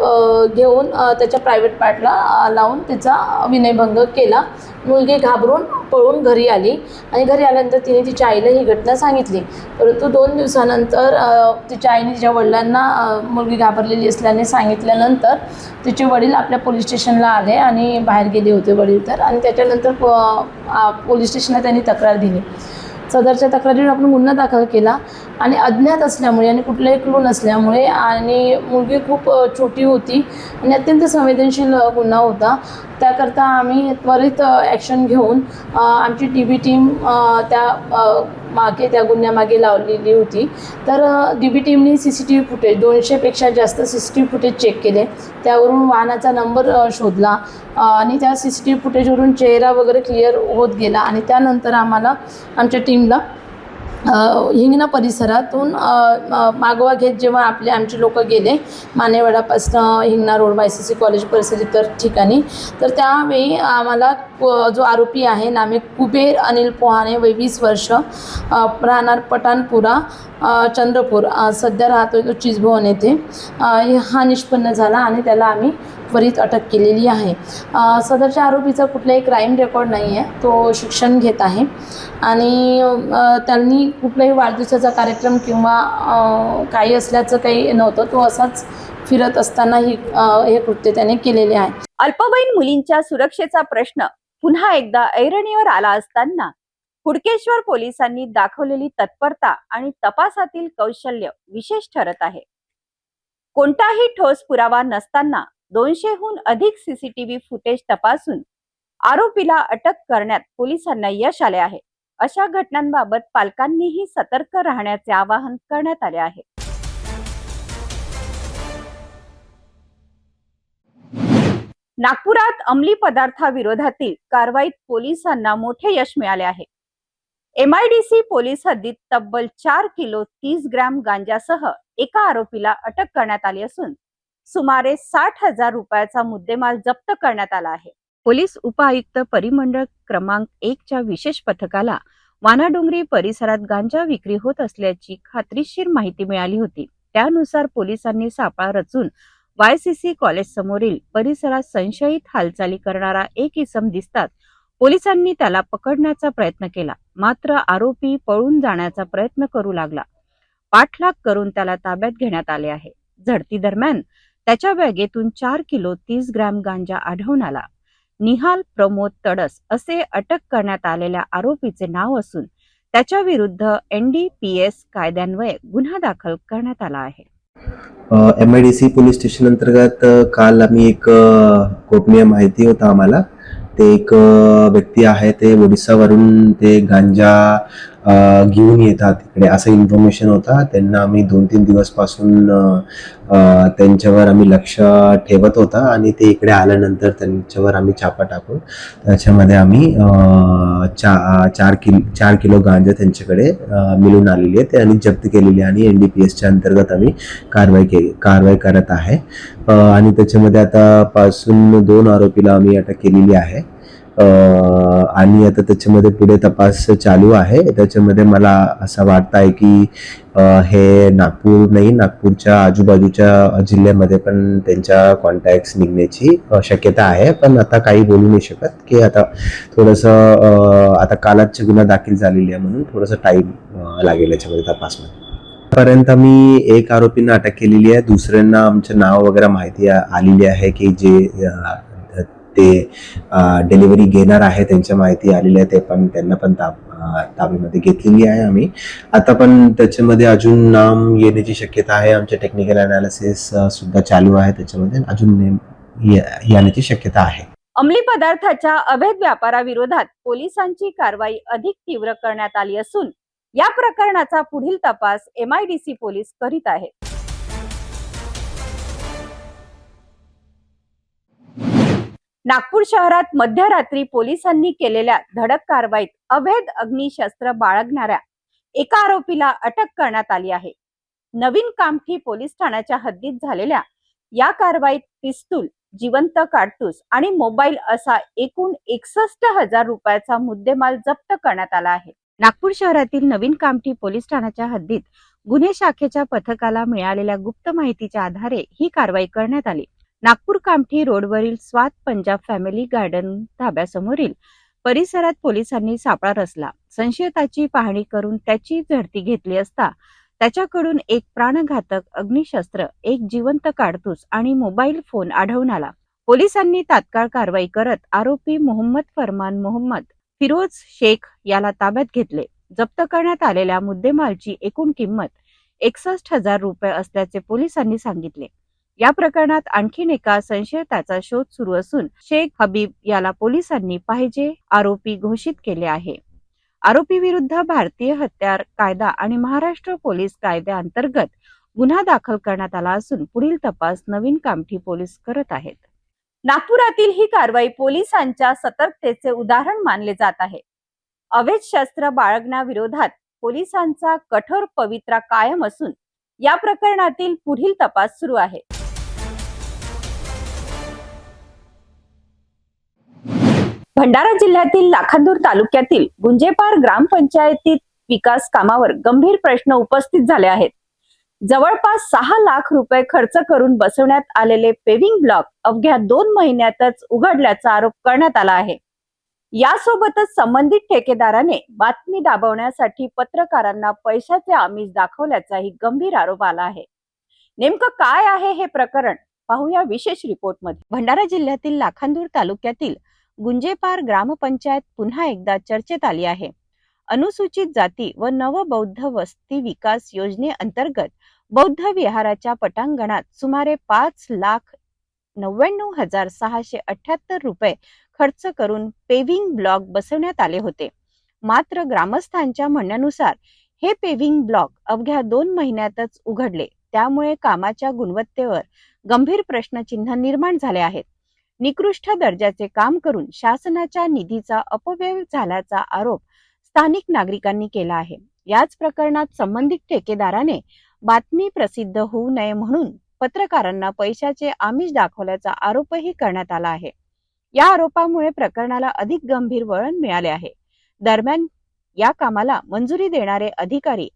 घेऊन त्याच्या प्रायव्हेट पार्टला लावून तिचा विनयभंग केला. मुलगी घाबरून पळून घरी आली आणि घरी आल्यानंतर तिने तिच्या आईला ही घटना सांगितली. परंतु 2 दिवसानंतर तिच्या आईने तिच्या वडिलांना मुलगी घाबरलेली असल्याने सांगितल्यानंतर तिचे वडील आपल्या पोलीस स्टेशनला आले आणि बाहेर गेले होते वडील तर. आणि त्याच्यानंतर पोलीस स्टेशनला त्यांनी तक्रार दिली. सदरच्या तक्रारीवर आपण गुन्हा दाखल केला आणि अज्ञात असल्यामुळे आणि कुठलाही क्लू नसल्यामुळे आणि मुलगी खूप छोटी होती आणि अत्यंत संवेदनशील गुन्हा होता. त्याकरता आम्ही त्वरित ॲक्शन घेऊन आमची DB टीम त्या गुन्ह्यामागे लावलेली होती. तर DB टीमने CCTV फुटेज 200पेक्षा जास्त CCTV फुटेज चेक केले. त्यावरून वाहनाचा नंबर शोधला आणि त्या CCTV फुटेजवरून चेहरा वगैरे क्लिअर होत गेला आणि त्यानंतर आम्हाला आमच्या टीमला हिंगणा परिसरातून मागोवा घेत जेव्हा आमचे लोक गेले मानेवाडापासून हिंगणा रोड YCC कॉलेज परिसर इतर ठिकाणी तर त्यावेळी आम्हाला जो आरोपी आहे नामे कुबेर अनिल पोहाणे वय 20 वर्ष राहणार पठाणपुरा चंद्रपूर सध्या राहतो तो चिंचभवन येथे हा निष्पन्न झाला आणि त्याला आम्ही त्वरित अटक केलेली आहे. सदरच्या आरोपीचा कुठलाही क्राईम रेकॉर्ड नाही आहे. तो शिक्षण घेत आहे आणि त्यांनी कुठलाही वाढदिवसाचा कार्यक्रम किंवा काही असल्याचं काही नव्हतं. तो असाच फिरत असताना हे कृत्य त्याने केलेले आहे. अल्पवयीन मुलींच्या सुरक्षेचा प्रश्न पुन्हा एकदा ऐरणीवर आला असताना हुडकेश्वर पोलिसांनी दाखवलेली तत्परता आणि तपासातील कौशल्य विशेष ठरत आहे. कोणताही ठोस पुरावा नसताना 200हून अधिक CCTV फुटेज तपासून आरोपीला अटक करण्यात पोलिसांना यश आले आहे. अशा घटनांबाबत पालकांनीही सतर्क राहण्याचे आवाहन करण्यात आले आहे. नागपुरात अंमली पदार्थाविरोधातील कारवाईत पोलिसांना मोठे यश मिळाले आहे. MIDC पोलीस हद्दीत तब्बल 4 किलो 30 ग्रॅम गांजासह एका आरोपीला अटक करण्यात आली असून सुमारे 60,000 रुपयाचा मुद्देमाल जप्त करण्यात आला आहे. पोलीस उपआयुक्त परिमंडळ क्रमांक 1च्या विशेष पथकाला वानाडोंगरी परिसरात गांजा विक्री होत असल्याची खात्रीशीर माहिती मिळाली होती. त्यानुसार पोलिसांनी सापळा रचून YCC कॉलेज समोरील परिसरात संशयित हालचाली करणारा एक इसम दिसतात पोलिसांनी त्याला पकडण्याचा प्रयत्न केला. मात्र आरोपी पळून जाण्याचा प्रयत्न करू लागला. पाठलाग करून त्याला ताब्यात घेण्यात आले आहे. झडती दरम्यान त्याच्या बॅगेतून 4 किलो 30 ग्रॅम गांजा आढळून आला. निहाल प्रमोद तडस असे अटक करण्यात आलेल्या आरोपीचे नाव असून त्याच्या विरुद्ध NDPS कायद्यान्वये गुन्हा दाखल करण्यात आला आहे. MIDC पोलीस स्टेशन अंतर्गत काल आम्ही एक गोपनीय माहिती होता आम्हाला. ते एक व्यक्ती आहे ते ओडिसावरून ते गांजा घेऊन येतात इकडे असं इन्फॉर्मेशन होता. त्यांना आम्ही 2-3 दिवसपासून त्यांच्यावर आम्ही लक्ष ठेवत होता आणि ते इकडे आल्यानंतर त्यांच्यावर आम्ही छापा टाकून त्याच्यामध्ये आम्ही 4 किलो गांजा त्यांच्याकडे मिळून आलेली आहे ते आणि जप्त केलेली आहे आणि NDPSच्या अंतर्गत आम्ही कारवाई करत आहे. आणि त्याच्यामध्ये आता पासून 2 आरोपीला आम्ही अटक केलेली आहे आणि आता त्याच्यामध्ये पुढे तपास चालू आहे. त्याच्यामध्ये मला असं वाटतं आहे की हे नागपूरच्या आजूबाजूच्या जिल्ह्यामध्ये पण त्यांच्या कॉन्टॅक्ट्स निघण्याची शक्यता आहे. पण आता काही बोलू नाही शकत की आता थोडंसं आता कालच गुन्हा दाखल झालेली आहे म्हणून थोडंसं टाईम लागेल याच्यामध्ये तपासमध्ये. पर्यंत आम्ही एक आरोपींना अटक केलेली आहे. दुसऱ्यांना आमचं नाव वगैरे माहिती आलेली आहे की जे ते डिलिव्हरी घेणार आहे त्यांच्या माहिती आलेली आहे, ते पण त्यांना पण ताब्यामध्ये घेतलेली आहे आम्ही. आता पण त्याच्यामध्ये अजून नाम येण्याची शक्यता आहे. आमचे टेक्निकल अनालिसिस सुद्धा चालू आहे, त्याच्यामध्ये अजून नेम येण्याची शक्यता आहे. अंमली पदार्थाच्या अवैध व्यापाराविरोधात पोलिसांची कारवाई अधिक तीव्र करण्यात आली असून या प्रकरणाचा पुढील तपास MIDC पोलीस करीत आहेत. नागपूर शहरात मध्यरात्री पोलिसांनी केलेल्या धडक कारवाईत अवैध अग्निशस्त्र बाळगणाऱ्या एका आरोपीला अटक करण्यात आली आहे. नवीन कामठी पोलीस ठाण्याच्या हद्दीत झालेल्या या कारवाईत पिस्तूल, जिवंत काडतूस आणि मोबाईल असा एकूण 61,000 रुपयाचा मुद्देमाल जप्त करण्यात आला आहे. नागपूर शहरातील नवीन कामठी पोलीस ठाण्याच्या हद्दीत गुन्हे शाखेच्या पथकाला मिळालेल्या गुप्त माहितीच्या आधारे ही कारवाई करण्यात आली. नागपूर कामठी रोडवरील स्वात पंजाब फॅमिली गार्डन धाब्यासमोरील परिसरात पोलिसांनी सापळा रचला. संशयिताची पाहणी करून त्याची झडती घेतली असता त्याच्याकडून एक प्राणघातक अग्निशस्त्र, एक जिवंत काडतूस आणि मोबाईल फोन आढळून आला. पोलिसांनी तात्काळ कारवाई करत आरोपी मोहम्मद फरमान मोहम्मद फिरोज शेख याला ताब्यात घेतले. जप्त करण्यात आलेल्या मुद्देमालची एकूण किंमत 61,000 रुपये असल्याचे पोलिसांनी सांगितले. या प्रकरणात आणखीन एका संशयिताचा शोध सुरू असून शेख हबीब याला पोलिसांनी पाहिजे आरोपी घोषित केले आहे. आरोपी विरुद्ध भारतीय हत्यार कायदा आणि महाराष्ट्र पोलीस कायद्याअंतर्गत गुन्हा दाखल करण्यात आला असून पुढील तपास नवीन कामठी पोलीस करत आहेत. नागपुरातील ही कारवाई पोलिसांच्या सतर्कतेचे उदाहरण मानले जात आहे. अवैध शस्त्र बाळगण्याविरोधात पोलिसांचा कठोर पवित्रा कायम असून या प्रकरणातील पुढील तपास सुरू आहे. भंडारा जिल्ह्यातील लाखांदूर तालुक्यातील गुंजेपार ग्रामपंचायतीत विकास कामावर गंभीर प्रश्न उपस्थित झाले आहेत. जवळपास 6 लाख रुपये खर्च करून बसवण्यात आलेले पेव्हिंग ब्लॉक अवघ्या 2 महिन्यातच उघडल्याचा आरोप करण्यात आला आहे. यासोबतच संबंधित ठेकेदाराने बातमी दाबवण्यासाठी पत्रकारांना पैशाचे आमिष दाखवल्याचाही गंभीर आरोप आला आहे. नेमकं काय आहे हे प्रकरण पाहूया विशेष रिपोर्टमध्ये. भंडारा जिल्ह्यातील लाखांदूर तालुक्यातील गुंजेपार ग्रामपंचायत पुन्हा एकदा चर्चेत आली आहे. अनुसूचित जाती व नवबौद्ध वस्ती विकास योजनेअंतर्गत बौद्ध विहाराच्या पटांगणात सुमारे 5,99,678 रुपये खर्च करून पेव्हिंग ब्लॉक बसवण्यात आले होते. मात्र ग्रामस्थांच्या म्हणण्यानुसार हे पेव्हिंग ब्लॉक अवघ्या 2 महिन्यातच उघडले. त्यामुळे कामाच्या गुणवत्तेवर गंभीर प्रश्नचिन्ह निर्माण झाले आहेत. निकृष्ट दर्जाचे काम करून शासनाच्या निधीचा अपव्यय झाल्याचा आरोप स्थानिक नागरिकांनी केला आहे. याच प्रकरणात संबंधित ठेकेदाराने बातमी प्रसिद्ध होऊ नये म्हणून पत्रकारांना पैशाचे आमिष दाखवल्याचा आरोपही करण्यात आला आहे. या आरोपामुळे प्रकरणाला अधिक गंभीर वळण मिळाले आहे. दरम्यान या कामाला मंजुरी देणारे अधिकारी,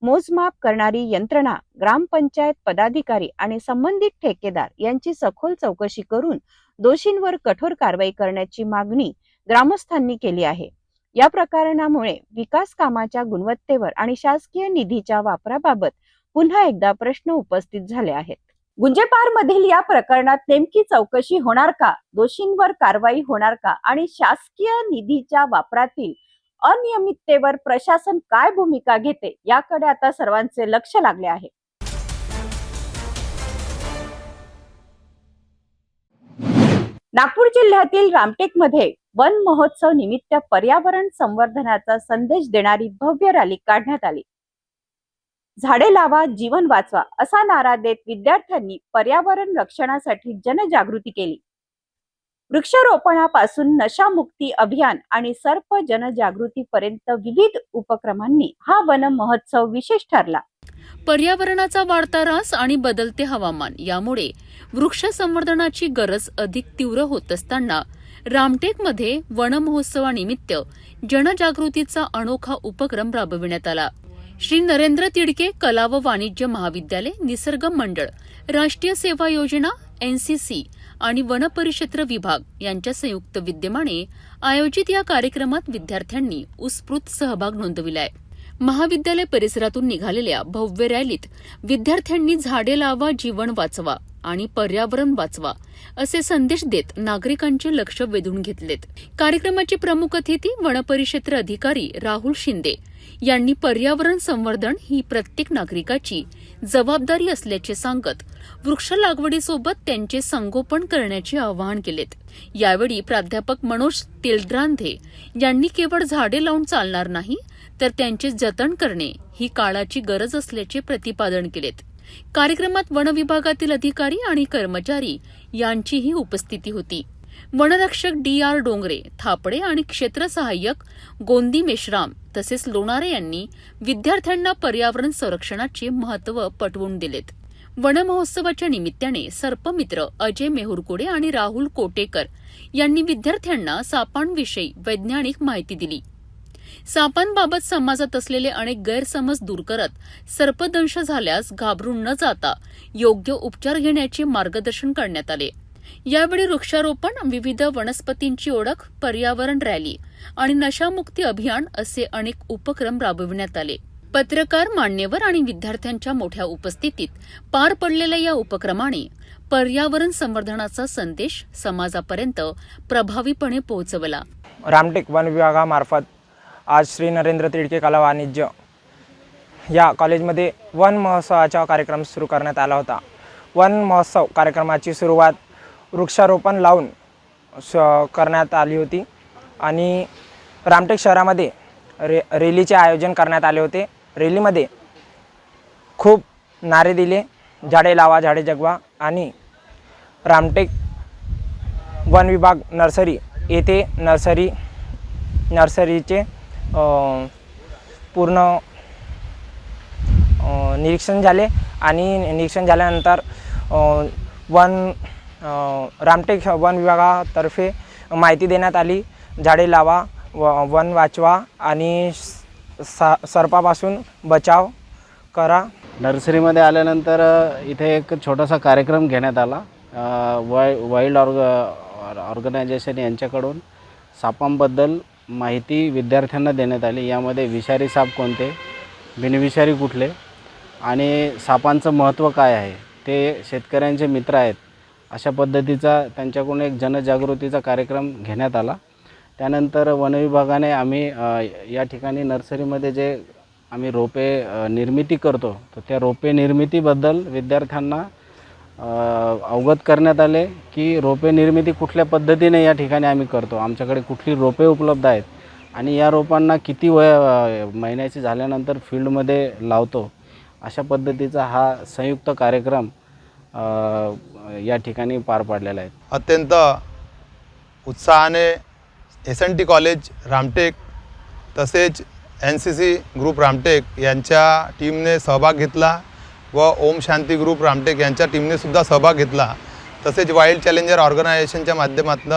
मोजमाप करणारी यंत्रणा, ग्रामपंचायत पदाधिकारी आणि संबंधित ठेकेदार यांची सखोल चौकशी करून दोषींवर कठोर कारवाई करण्याची मागणी ग्रामस्थांनी केली आहे. या प्रकरणामुळे विकास कामाच्या गुणवत्तेवर आणि शासकीय निधीच्या वापराबाबत पुन्हा एकदा प्रश्न उपस्थित झाले आहेत. गुंजेपार मधील या प्रकरणात नेमकी चौकशी होणार का, दोषींवर कारवाई होणार का आणि शासकीय निधीच्या वापरातील अनियमिततेवर प्रशासन काय भूमिका घेते याकडे आता सर्वांचे लक्ष लागले आहे. नागपूर जिल्ह्यातील रामटेकमध्ये वन महोत्सव निमित्त पर्यावरण संवर्धनाचा संदेश देणारी भव्य रॅली काढण्यात आली. झाडे लावा, जीवन वाचवा असा नारा देत विद्यार्थ्यांनी पर्यावरण रक्षणासाठी जनजागृती केली. वृक्षारोपणापासून नशामुक्ती अभियान आणि सर्प जनजागृतीपर्यंत विविध उपक्रमांनी हा वन महोत्सव विशेष ठरला. पर्यावरणाचा वाढता ऱ्हास आणि बदलते हवामान यामुळे वृक्ष संवर्धनाची गरज अधिक तीव्र होत असताना रामटेकमध्ये वन महोत्सवानिमित्त जनजागृतीचा अनोखा उपक्रम राबविण्यात आला. श्री नरेंद्र तिडके कला व वाणिज्य महाविद्यालय, निसर्ग मंडळ, राष्ट्रीय सेवा योजना, NCC आणि वन परिक्षेत्र विभाग यांच्या संयुक्त विद्यमाने आयोजित या कार्यक्रमात विद्यार्थ्यांनी उत्स्फूर्त सहभाग नोंदविलाय. महाविद्यालय परिसरातून निघालेल्या भव्य रॅलीत विद्यार्थ्यांनी झाडे लावा, जीवन वाचवा आणि पर्यावरण वाचवा असे संदेश देत नागरिकांचे लक्ष वेधून घेतलेत. कार्यक्रमाचे प्रमुख अतिथी वनपरिक्षेत्र अधिकारी राहुल शिंदे यांनी पर्यावरण संवर्धन ही प्रत्येक नागरिकाची जबाबदारी असल्याचे सांगत वृक्ष लागवडीसोबत त्यांचे संगोपन करण्याचे आवाहन केलेत. यावेळी प्राध्यापक मनोज तेलद्रांधे यांनी केवळ झाडे लावून चालणार नाही तर त्यांचे जतन करणे ही काळाची गरज असल्याचे प्रतिपादन केलेत. कार्यक्रमात वन विभागातील अधिकारी आणि कर्मचारी यांचीही उपस्थिती होती. वनरक्षक DR डोंगरे, थापडे आणि क्षेत्र सहाय्यक गोंदी मेश्राम तसेच लोणारे यांनी विद्यार्थ्यांना पर्यावरण संरक्षणाचे महत्त्व पटवून दिलेत. वनमहोत्सवाच्या निमित्ताने सर्पमित्र अजय मेहुरकुडे आणि राहुल कोटेकर यांनी विद्यार्थ्यांना सापांविषयी वैज्ञानिक माहिती दिली. सापांबाबत समाजात असलेले अनेक गैरसमज दूर करत सर्पदंश झाल्यास घाबरून न जाता योग्य उपचार घेण्याचे मार्गदर्शन करण्यात आले. यावेळी वृक्षारोपण, विविध वनस्पतींची ओळख, पर्यावरण रॅली आणि नशामुक्ती अभियान असे अनेक उपक्रम राबविण्यात आले. पत्रकार, मान्यवर आणि विद्यार्थ्यांच्या मोठ्या उपस्थितीत पार पडलेल्या या उपक्रमाने पर्यावरण संवर्धनाचा संदेश समाजापर्यंत प्रभावीपणे पोहोचवला. रामटेक वन विभागामार्फत आज श्री नरेंद्र तिडके कला वाणिज्य या कॉलेजमध्ये वन महोत्सवाचा कार्यक्रम सुरू करण्यात आला होता. वन महोत्सव कार्यक्रमाची सुरुवात वृक्षारोपण लावून करण्यात आली होती आणि रामटेक शहरामध्ये रॅलीचे आयोजन करण्यात आले होते. रॅलीमध्ये खूप नारे दिले, झाडे लावा, झाडे जगवा आणि रामटेक वन विभाग नर्सरी येथे नर्सरीचे पूर्ण निरीक्षण झाले आणि निरीक्षण झाल्यानंतर रामटेक वन विभागातर्फे माहिती देण्यात आली, झाडे लावा, वन वाचवा आणि सर्पापासून बचाव करा. नर्सरीमध्ये आल्यानंतर इथे एक छोटासा कार्यक्रम घेण्यात आला. वाईल्ड ऑर्गनायझेशन यांच्याकडून सापांबद्दल माहिती विद्यार्थ्यांना देण्यात आली. यामध्ये विषारी साप कोणते, बिनविषारी कुठले आणि सापांचं महत्त्व काय आहे, ते शेतकऱ्यांचे मित्र आहेत, अशा पद्धतीचा त्यांच्याकडून एक जनजागृतीचा कार्यक्रम घेण्यात आला. त्यानंतर वनविभागाने आम्ही या ठिकाणी नर्सरीमध्ये जे आम्ही रोपे निर्मिती करतो तर त्या रोपे निर्मितीबद्दल विद्यार्थ्यांना अवगत करण्यात आले की रोपे निर्मिती कुठल्या पद्धतीने या ठिकाणी आम्ही करतो, आमच्याकडे कुठली रोपे उपलब्ध आहेत आणि या रोपांना किती महिन्याची झाल्यानंतर फील्डमध्ये लावतो, अशा पद्धतीचा हा संयुक्त कार्यक्रम या ठिकाणी पार पाडलेला आहे. अत्यंत उत्साहाने SNT कॉलेज रामटेक तसेच NCC ग्रुप रामटेक यांच्या टीमने सहभाग घेतला व ओम शांती ग्रुप रामटेक यांच्या टीमने सुद्धा सहभाग घेतला. तसेच वाईल्ड चॅलेंजर ऑर्गनायझेशनच्या माध्यमातून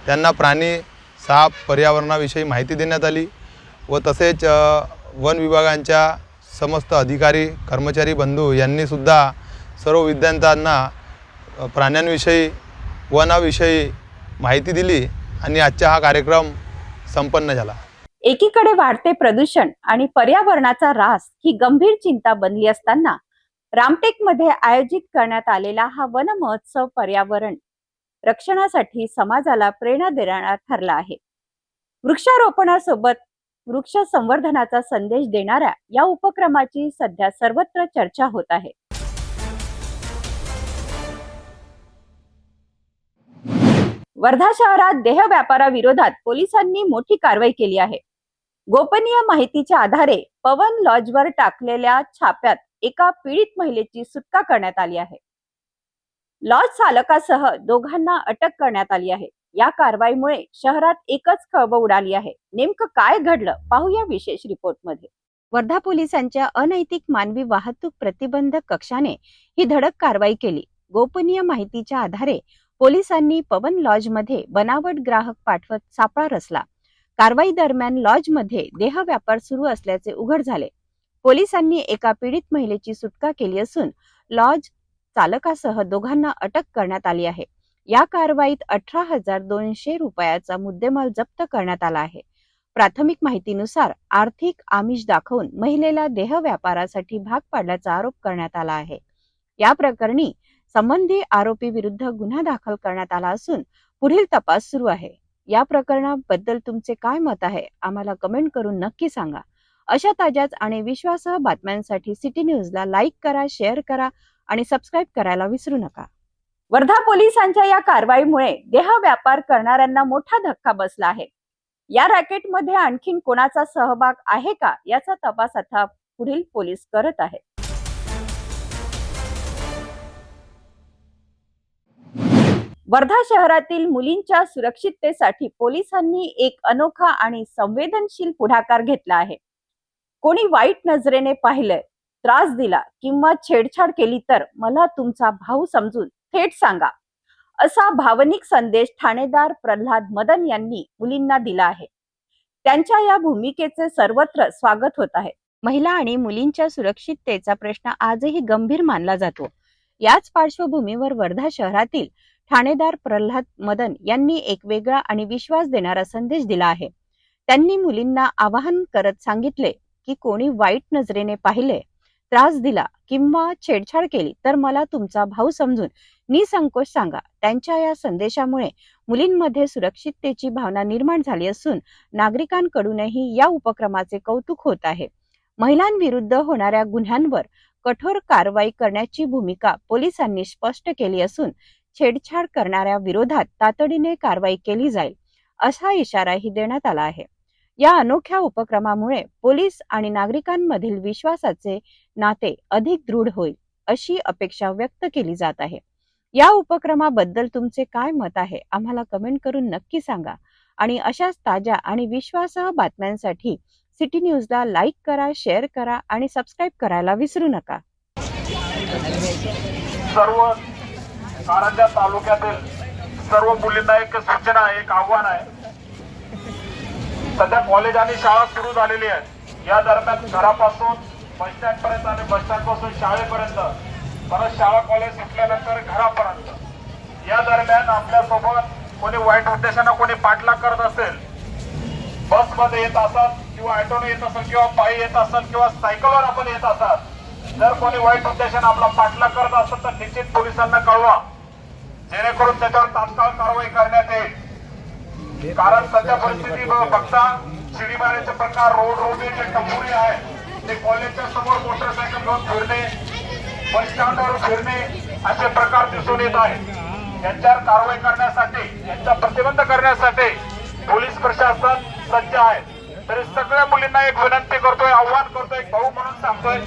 त्यांना प्राणी, साप, पर्यावरणाविषयी माहिती देण्यात आली व तसेच वन विभागांच्या समस्त अधिकारी, कर्मचारी बंधू यांनीसुद्धा सर्व विद्यार्थ्यांना प्राण्यांविषयी, वनाविषयी माहिती दिली आणि आजचा हा कार्यक्रम संपन्न झाला. एकीकडे वाढते प्रदूषण आणि पर्यावरणाचा ऱ्हास ही गंभीर चिंता बनली असताना रामटेकमध्ये आयोजित करण्यात आलेला हा वन महोत्सव पर्यावरण रक्षणासाठी समाजाला प्रेरणा देणारा ठरला आहे. वृक्षारोपणासोबत वृक्ष संवर्धनाचा संदेश देणाऱ्या या उपक्रमाची सध्या सर्वत्र चर्चा होत आहे. वर्धा शहरात देह व्यापाराविरोधात पोलिसांनी मोठी कारवाई केली आहे. गोपनीय माहितीच्या आधारे पवन लॉजवर टाकलेल्या छाप्यात एका पीडित महिलेची सुटका करण्यात आली आहे. लॉज चालकासह दोघांना अटक करण्यात आली आहे. या कारवाईमुळे शहरात एकच खळबळ उडाली आहे. नेमकं काय घडलं पाहूया विशेष रिपोर्टमध्ये. वर्धा पोलिसांच्या अनैतिक मानवी वाहतूक प्रतिबंधक कक्षाने ही धडक कारवाई केली. गोपनीय माहितीच्या आधारे पोलिसांनी पवन लॉज मध्ये बनावट ग्राहक पाठवत सापळा रचला. कारवाई दरम्यान लॉज मध्ये देह व्यापार सुरू असल्याचे उघड झाले. पोलिसांनी एका पीडित महिलेची सुटका केली असून लॉज चालकासह दोघांना अटक करण्यात आली आहे. या कारवाईत 18,200 रुपयाचा मुद्देमाल जप्त करण्यात आला आहे. प्राथमिक माहितीनुसार आर्थिक आमिष दाखवून महिलेला देह व्यापारासाठी भाग पाडल्याचा आरोप करण्यात आला आहे. या प्रकरणी संबंधित आरोपी विरुद्ध गुन्हा दाखल करण्यात आला असून पुढील तपास सुरू आहे. या प्रकरणाबद्दल तुमचे काय मत आहे आम्हाला कमेंट करून नक्की सांगा. अशा ताज्याच आणि विश्वासार्ह बातम्यांसाठी सिटी न्यूजला लाईक करा, शेअर करा आणि सबस्क्राईब करायला विसरू नका. वर्धा पोलिसांच्या या कारवाईमुळे देह व्यापार करणाऱ्यांना मोठा धक्का बसला आहे. या रॅकेटमध्ये आणखीन कोणाचा सहभाग आहे का याचा तपास आता पुढील पोलीस करत आहेत. वर्धा शहरातील मुलींच्या सुरक्षिततेसाठी पोलिसांनी एक अनोखा आणि संवेदनशील पुढाकार घेतला आहे. कोणी वाईट नजरेने पाहिलंय, त्रास दिला किंवा छेडछाड केली तर मला तुमचा भाऊ समजून थेट सांगा, असा भावनिक संदेश ठाणेदार प्रल्हाद मदन यांनी मुलींना दिला आहे. त्यांच्या या भूमिकेचे सर्वत्र स्वागत होत आहे. महिला आणि मुलींच्या सुरक्षिततेचा प्रश्न आजही गंभीर मानला जातो. याच पार्श्वभूमीवर वर्धा शहरातील ठाणेदार प्रल्हाद मदन यांनी एक वेगळा आणि विश्वास देणारा संदेश दिला आहे. त्यांनी मुलींना आवाहन करत सांगितले की कोणी वाईट नजरेने पाहिले, त्रास दिला किंवा छेडछाड केली तर मला तुमचा भाऊ समजून निसंकोच सांगा. त्यांच्या या संदेशामुळे मुलींमध्ये सुरक्षिततेची भावना निर्माण झाली असून नागरिकांकडूनही या उपक्रमाचे कौतुक होत आहे. महिलांविरुद्ध होणाऱ्या गुन्ह्यांवर कठोर कारवाई करण्याची भूमिका पोलिसांनी स्पष्ट केली असून छेडछाड करणाऱ्या विरोधात तातडीने कारवाई केली जाईल, असा इशाराही देण्यात आला आहे. या अनोख्या उपक्रमामुळे पोलीस आणि नागरिकांमधील विश्वासाचे नाते अधिक दृढ होईल, अशी अपेक्षा व्यक्त केली जात आहे. या उपक्रमाबद्दल तुमचे काय मत आहे आम्हाला कमेंट करून नक्की सांगा. आणि अशाच ताज्या आणि विश्वासार्ह बातम्यांसाठी सिटी न्यूजला लाईक करा, शेअर करा आणि सबस्क्राईब करायला विसरू नका. सर्व कारंजा तालुक्यातील सर्व मुलींना एक सूचना आहे, एक आव्हान आहे. सध्या कॉलेज आणि शाळा सुरू झालेली आहेत. या दरम्यान घरापासून बस स्टँड पर्यंत आणि बस स्टँड पासून शाळेपर्यंत, परत शाळा कॉलेज सुटल्यानंतर घरापर्यंत, या दरम्यान आपल्यासोबत कोणी वाईट उद्देशानं कोणी पाठलाग करत असेल, बसमध्ये येत असाल किंवा ऑटोने येत असेल किंवा पायी येत असेल किंवा सायकलवर आपण येत असाल, जर कोणी वाईट उद्देशानं आपला पाठलाग करत असेल तर निश्चित पोलिसांना कळवा, जेणेकरून त्याच्यावर तात्काळ कारवाई करण्यात येईल. कारण सध्या परिस्थिती बघता शिडी मारण्याचे प्रकार, रोड रोबे जे टंबुरी आहे ते कॉलेजच्या समोर मोटरसायकल घेऊन फिरणे, बस स्टँडवर फिरणे असे प्रकार दिसून येत आहेत. यांच्यावर कारवाई करण्यासाठी, यांचा प्रतिबंध करण्यासाठी पोलीस प्रशासन सज्ज आहे. तरी सगळ्या मुलींना एक विनंती करतोय, आव्हान करतोय, एक भाऊ म्हणून सांगतोय,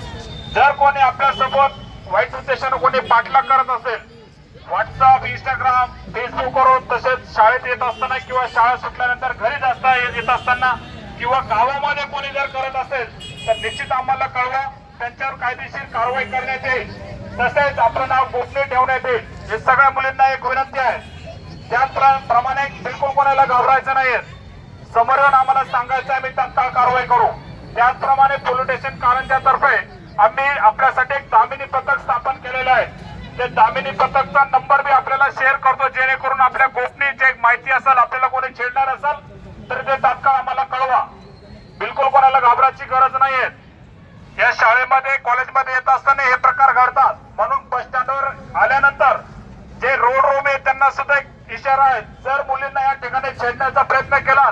जर कोणी आपल्यासोबत वाईट उद्देशानं कोणी पाठलाग करत असेल, व्हॉट्सअप, इंस्टाग्राम, फेसबुकवरून, तसेच शाळेत येत असताना किंवा शाळा सुटल्यानंतर घरी येत असताना किंवा गावामध्ये कोणी जर करत असेल तर निश्चित आम्हाला कळवा, त्यांच्यावर कायदेशीर कारवाई करण्यात येईल. तसेच आपलं नाव गोपनीय ठेवण्यात येईल. हे सगळ्या मुलींना एक विनंती आहे. त्याचप्रमाणे बिलकुल कोणाला घाबरायचं नाही, समोर येऊन आम्हाला सांगायचं आहे, आम्ही तात्काळ कारवाई करू. त्याचप्रमाणे पोलीस स्टेशन कारंजातर्फे आम्ही आपल्यासाठी एक दामिनी पथक स्थापन केलेलं आहे. ते दामिनी पथकचा नंबर बी आपल्याला शेअर करतो, जेणेकरून आपल्या गोपनीय जे माहिती असेल, आपल्याला कोणी छेडणार असेल तर ते तात्काळ आम्हाला कळवा. बिलकुल कोणाला घाबरायची गरज नाहीये. या शाळेमध्ये, कॉलेजमध्ये येत असताना हे प्रकार घडतात, म्हणून बस स्टँडवर आल्यानंतर जे रोड रोम आहे त्यांना सुद्धा एक इशारा आहे, जर मुलींना या ठिकाणी छेडण्याचा प्रयत्न केला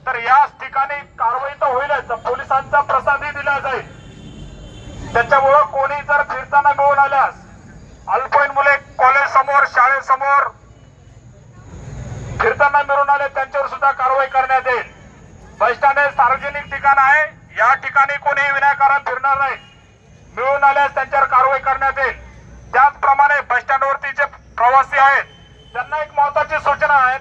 तर याच ठिकाणी कारवाई तर होईलच, पोलिसांचा प्रसादही दिला जाईल. त्याच्यामुळं कोणी जर फिरताना मिळून आल्यास, अल्पवयीन मुले कॉलेज समोर, शाळेसमोर फिरताना मिळून आले त्यांच्यावर सुद्धा कारवाई करण्यात येईल. बस स्टँड हे सार्वजनिक ठिकाण आहे, या ठिकाणी कोणीही विनाकारण फिरणार नाही. मिळून आल्यास त्यांच्यावर कारवाई करण्यात येईल. त्याचप्रमाणे बस स्टँडवरती जे प्रवासी आहेत त्यांना एक महत्वाची सूचना आहे,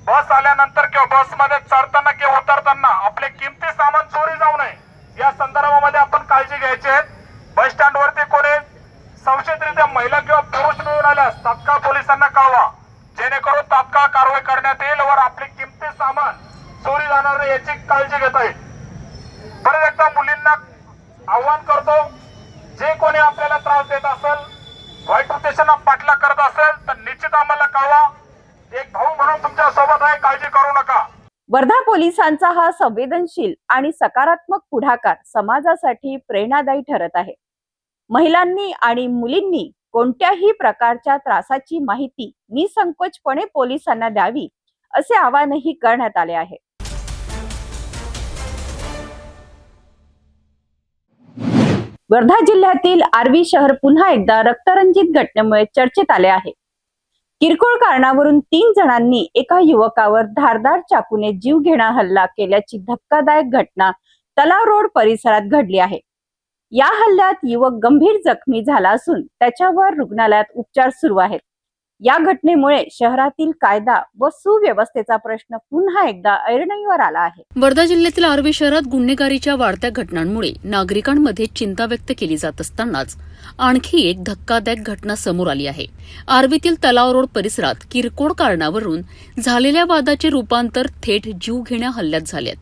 बस आल्यानंतर किंवा बसमध्ये चढताना किंवा उतरताना आपले किमती सामान चोरी जाऊ नये, या संदर्भामध्ये आपण काळजी घ्यायची आहे. बस स्टँडवरती कोणी संशयितरित्या महिला किंवा पुरुष मिळून आल्यास तात्काळ पोलिसांना कळवा, जेणेकरून तात्काळ कारवाई करण्यात येईल वर आपले किमती सामान चोरी जाणार नाही याची काळजी घेता येईल. परत एकदा मुलींना आव्हान करतो, जे कोणी आपल्याला त्रास देत असेल, वाईट उद्देशानं पाठलाग करत असेल तर निश्चित आम्हाला कळवा. एक भाऊ म्हणून तुमच्या सोबत आहे, काळजी करू नका. वर्धा पोलिसांचा हा संवेदनशील आणि सकारात्मक पुढाकार समाजासाठी प्रेरणादायी ठरत आहे. महिलांनी आणि मुलींनी कोणत्याही प्रकारच्या त्रासाची माहिती निसंकोचपणे पोलिसांना द्यावी असे आवाहनही करण्यात आले आहे. वर्धा जिल्ह्यातील आर्वी शहर पुन्हा एकदा रक्तरंजित घटनेमुळे चर्चेत आले आहे. किरकोळ कारणावरून 3 जणांनी एका युवकावर धारदार चाकूने जीवघेणा हल्ला केल्याची धक्कादायक घटना तलाव रोड परिसरात घडली आहे. या हल्ल्यात युवक गंभीर जखमी झाला असून त्याच्यावर रुग्णालयात उपचार सुरू आहेत. या घटनेमुळे शहरातील कायदा व सुव्यवस्थेचा प्रश्न पुन्हा एकदा ऐरणीवर आला आहे. वर्धा जिल्ह्यातील आर्वी शहरात गुन्हेगारीच्या वाढत्या घटनांमुळे नागरिकांमध्ये चिंता व्यक्त केली जात असतानाच आणखी एक धक्कादायक घटना समोर आली आहे. आर्वीतील तलाव रोड परिसरात किरकोळ कारणावरून झालेल्या वादाचे रूपांतर थेट जीवघेण्या हल्ल्यात झालेत.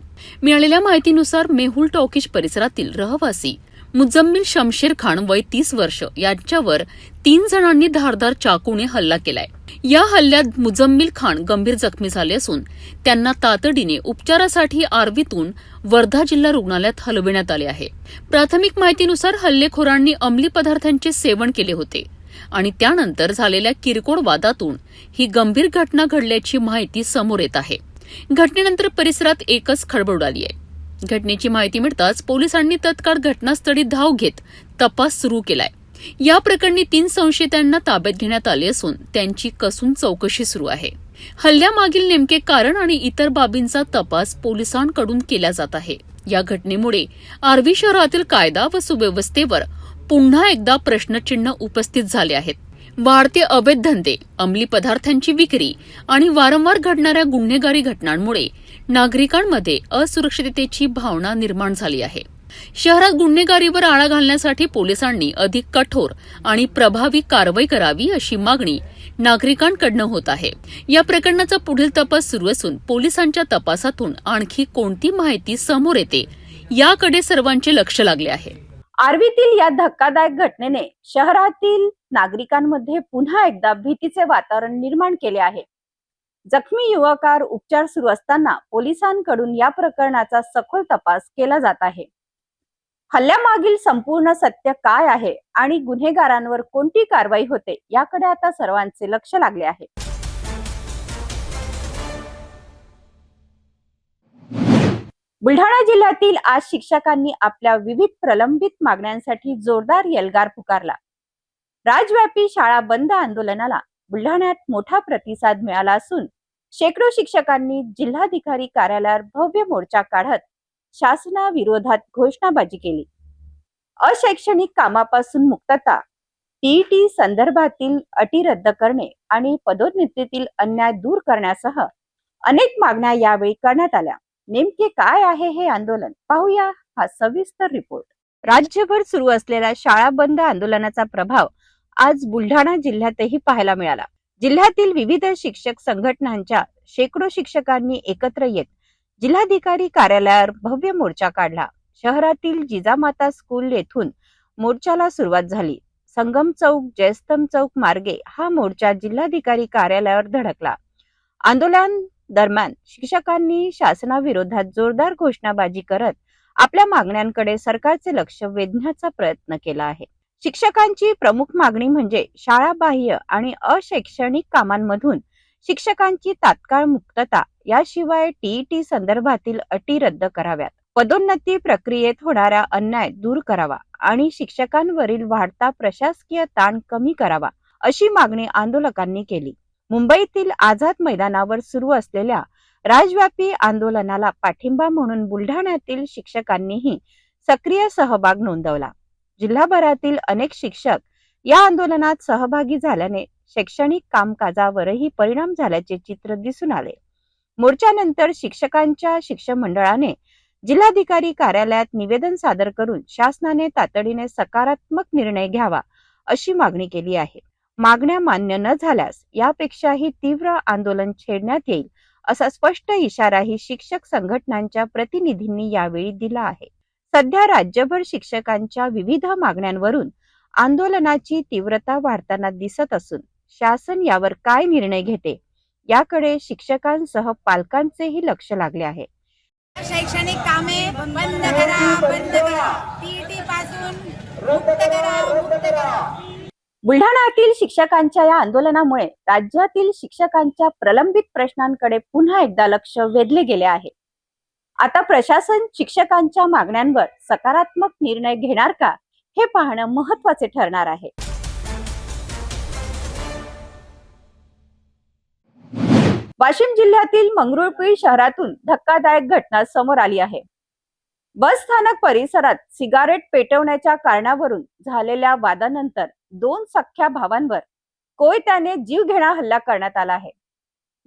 मिळालेल्या माहितीनुसार मेहुल टॉकीज परिसरातील रहिवासी मुजम्मिल शमशेर खान वय 30 वर्ष यांच्यावर 3 जणांनी धारदार चाकूने हल्ला केलाय. या हल्ल्यात मुजम्मिल खान गंभीर जखमी झाले असून त्यांना तातडीने उपचारासाठी आर्वीतून वर्धा जिल्हा रुग्णालयात हलविण्यात आले आहे. प्राथमिक माहितीनुसार हल्लेखोरांनी अंमली पदार्थांचे सेवन केले होते आणि त्यानंतर झालेल्या किरकोळ वादातून ही गंभीर घटना घडल्याची माहिती समोर येत आहे. घटनेनंतर परिसरात एकच खळबळ उडाली आहे. घटनेची माहिती मिळताच पोलिसांनी तत्काळ घटनास्थळी धाव घेत तपास सुरू केलाय. या प्रकरणी 3 संशयितांना ताब्यात घेण्यात आले असून त्यांची कसून चौकशी सुरू आहे. हल्ल्यामागील नेमके कारण आणि इतर बाबींचा तपास पोलिसांकडून केला जात आहे. या घटनेमुळे आर्वी शहरातील कायदा व सुव्यवस्थेवर पुन्हा एकदा प्रश्नचिन्ह उपस्थित झाले आहेत. वाढते अवैध धंदे, अंमली पदार्थांची विक्री आणि वारंवार घडणाऱ्या गुन्हेगारी घटनांमुळे नागरिकांमध्ये असुरक्षिततेची भावना निर्माण झाली आहे. शहरात गुन्हेगारीवर आळा घालण्यासाठी पोलिसांनी अधिक कठोर आणि प्रभावी कारवाई करावी अशी मागणी नागरिकांकडून होत आहे. या प्रकरणाचा पुढील तपास सुरू असून पोलिसांच्या तपासातून आणखी कोणती माहिती समोर येते याकडे सर्वांचे लक्ष लागले आहे. आर्वीतील या धक्कादायक घटनेने शहरातील नागरिकांमध्ये पुन्हा एकदा भीतीचे वातावरण निर्माण केले आहे. जखमी युवकावर उपचार सुरू असताना पोलिसांकडून या प्रकरणाचा सखोल तपास केला जात आहे. हल्ल्यामागील संपूर्ण सत्य काय आहे आणि गुन्हेगारांवर कोणती कारवाई होते याकडे आता सर्वांचे लक्ष लागले आहे. बुलढाणा जिल्ह्यातील आज शिक्षकांनी आपल्या विविध प्रलंबित मागण्यांसाठी जोरदार एल्गार पुकारला. राज्यव्यापी शाळा बंद आंदोलनाला बुलढाण्यात मोठा प्रतिसाद मिळाला असून शेकडो शिक्षकांनी जिल्हाधिकारी कार्यालयावर भव्य मोर्चा काढत शासनाविरोधात घोषणाबाजी केली. अशैक्षणिक कामापासून मुक्तता, टीईटी संदर्भातील अटी रद्द करणे आणि पदोन्नतीतील अन्याय दूर करण्यासह अनेक मागण्या यावेळी करण्यात आल्या. नेमके काय आहे हे आंदोलन पाहूया हा सविस्तर रिपोर्ट. राज्यभर सुरू असलेल्या शाळा बंद आंदोलनाचा प्रभाव आज बुलढाणा जिल्ह्यातही पाहायला मिळाला. जिल्ह्यातील विविध शिक्षक संघटनांच्या शेकडो शिक्षकांनी एकत्र येत जिल्हाधिकारी कार्यालयावर भव्य मोर्चा काढला. शहरातील जिजामाता स्कूल येथून मोर्चाला सुरुवात झाली. संगम चौक, जयस्तंभ चौक मार्गे हा मोर्चा जिल्हाधिकारी कार्यालयावर धडकला. आंदोलन दरम्यान शिक्षकांनी शासनाविरोधात जोरदार घोषणाबाजी करत आपल्या मागण्यांकडे सरकारचे लक्ष वेधण्याचा प्रयत्न केला आहे. शिक्षकांची प्रमुख मागणी म्हणजे शाळाबाह्य आणि अशैक्षणिक कामांमधून शिक्षकांची तात्काळ मुक्तता, याशिवाय टीईटी संदर्भातील अटी रद्द कराव्यात, पदोन्नती प्रक्रियेत होणारा अन्याय दूर करावा आणि शिक्षकांवरील वाढता प्रशासकीय ताण कमी करावा अशी मागणी आंदोलकांनी केली. मुंबईतील आझाद मैदानावर सुरू असलेल्या राज्यव्यापी आंदोलनाला पाठिंबा म्हणून बुलढाण्यातील शिक्षकांनीही सक्रिय सहभाग नोंदवला. जिल्हाभरातील अनेक शिक्षक या आंदोलनात सहभागी झाल्याने शैक्षणिक कामकाजावरही परिणाम झाल्याचे चित्र दिसून आले. मोर्चानंतर शिक्षकांच्या शिष्टमंडळाने जिल्हाधिकारी कार्यालयात निवेदन सादर करून शासनाने तातडीने सकारात्मक निर्णय घ्यावा अशी मागणी केली आहे. मागण्या मान्य न झाल्यास यापेक्षाही तीव्र आंदोलन छेडण्यात येईल असा स्पष्ट इशाराही शिक्षक संघटनांच्या प्रतिनिधींनी यावेळी दिला आहे. सध्या राज्यभर शिक्षकांच्या विविध मागण्यांवरून आंदोलनाची तीव्रता वाढताना दिसत असून शासन यावर काय निर्णय घेते याकडे शिक्षकांसह पालकांचेही लक्ष लागले आहे. शैक्षणिक कामे बंद करा. पीईटी पासून मुक्त करा. बुलढाण्यातील शिक्षकांच्या या आंदोलनामुळे राज्यातील शिक्षकांच्या प्रलंबित प्रश्नांकडे पुन्हा एकदा लक्ष वेधले गेले आहे. आता प्रशासन शिक्षकांच्या मागण्यांवर सकारात्मक निर्णय घेणार का हे पाहणं महत्त्वाचे ठरणार आहे. वाशिम जिल्ह्यातील मंगरुळपीर शहरातून धक्कादायक घटना समोर आली आहे. बस स्थानक परिसरात सिगारेट पेटवण्याच्या कारणावरून झालेल्या वादानंतर 2 सख्ख्या भावांवर कोयत्याने जीवघेणा हल्ला करण्यात आला आहे.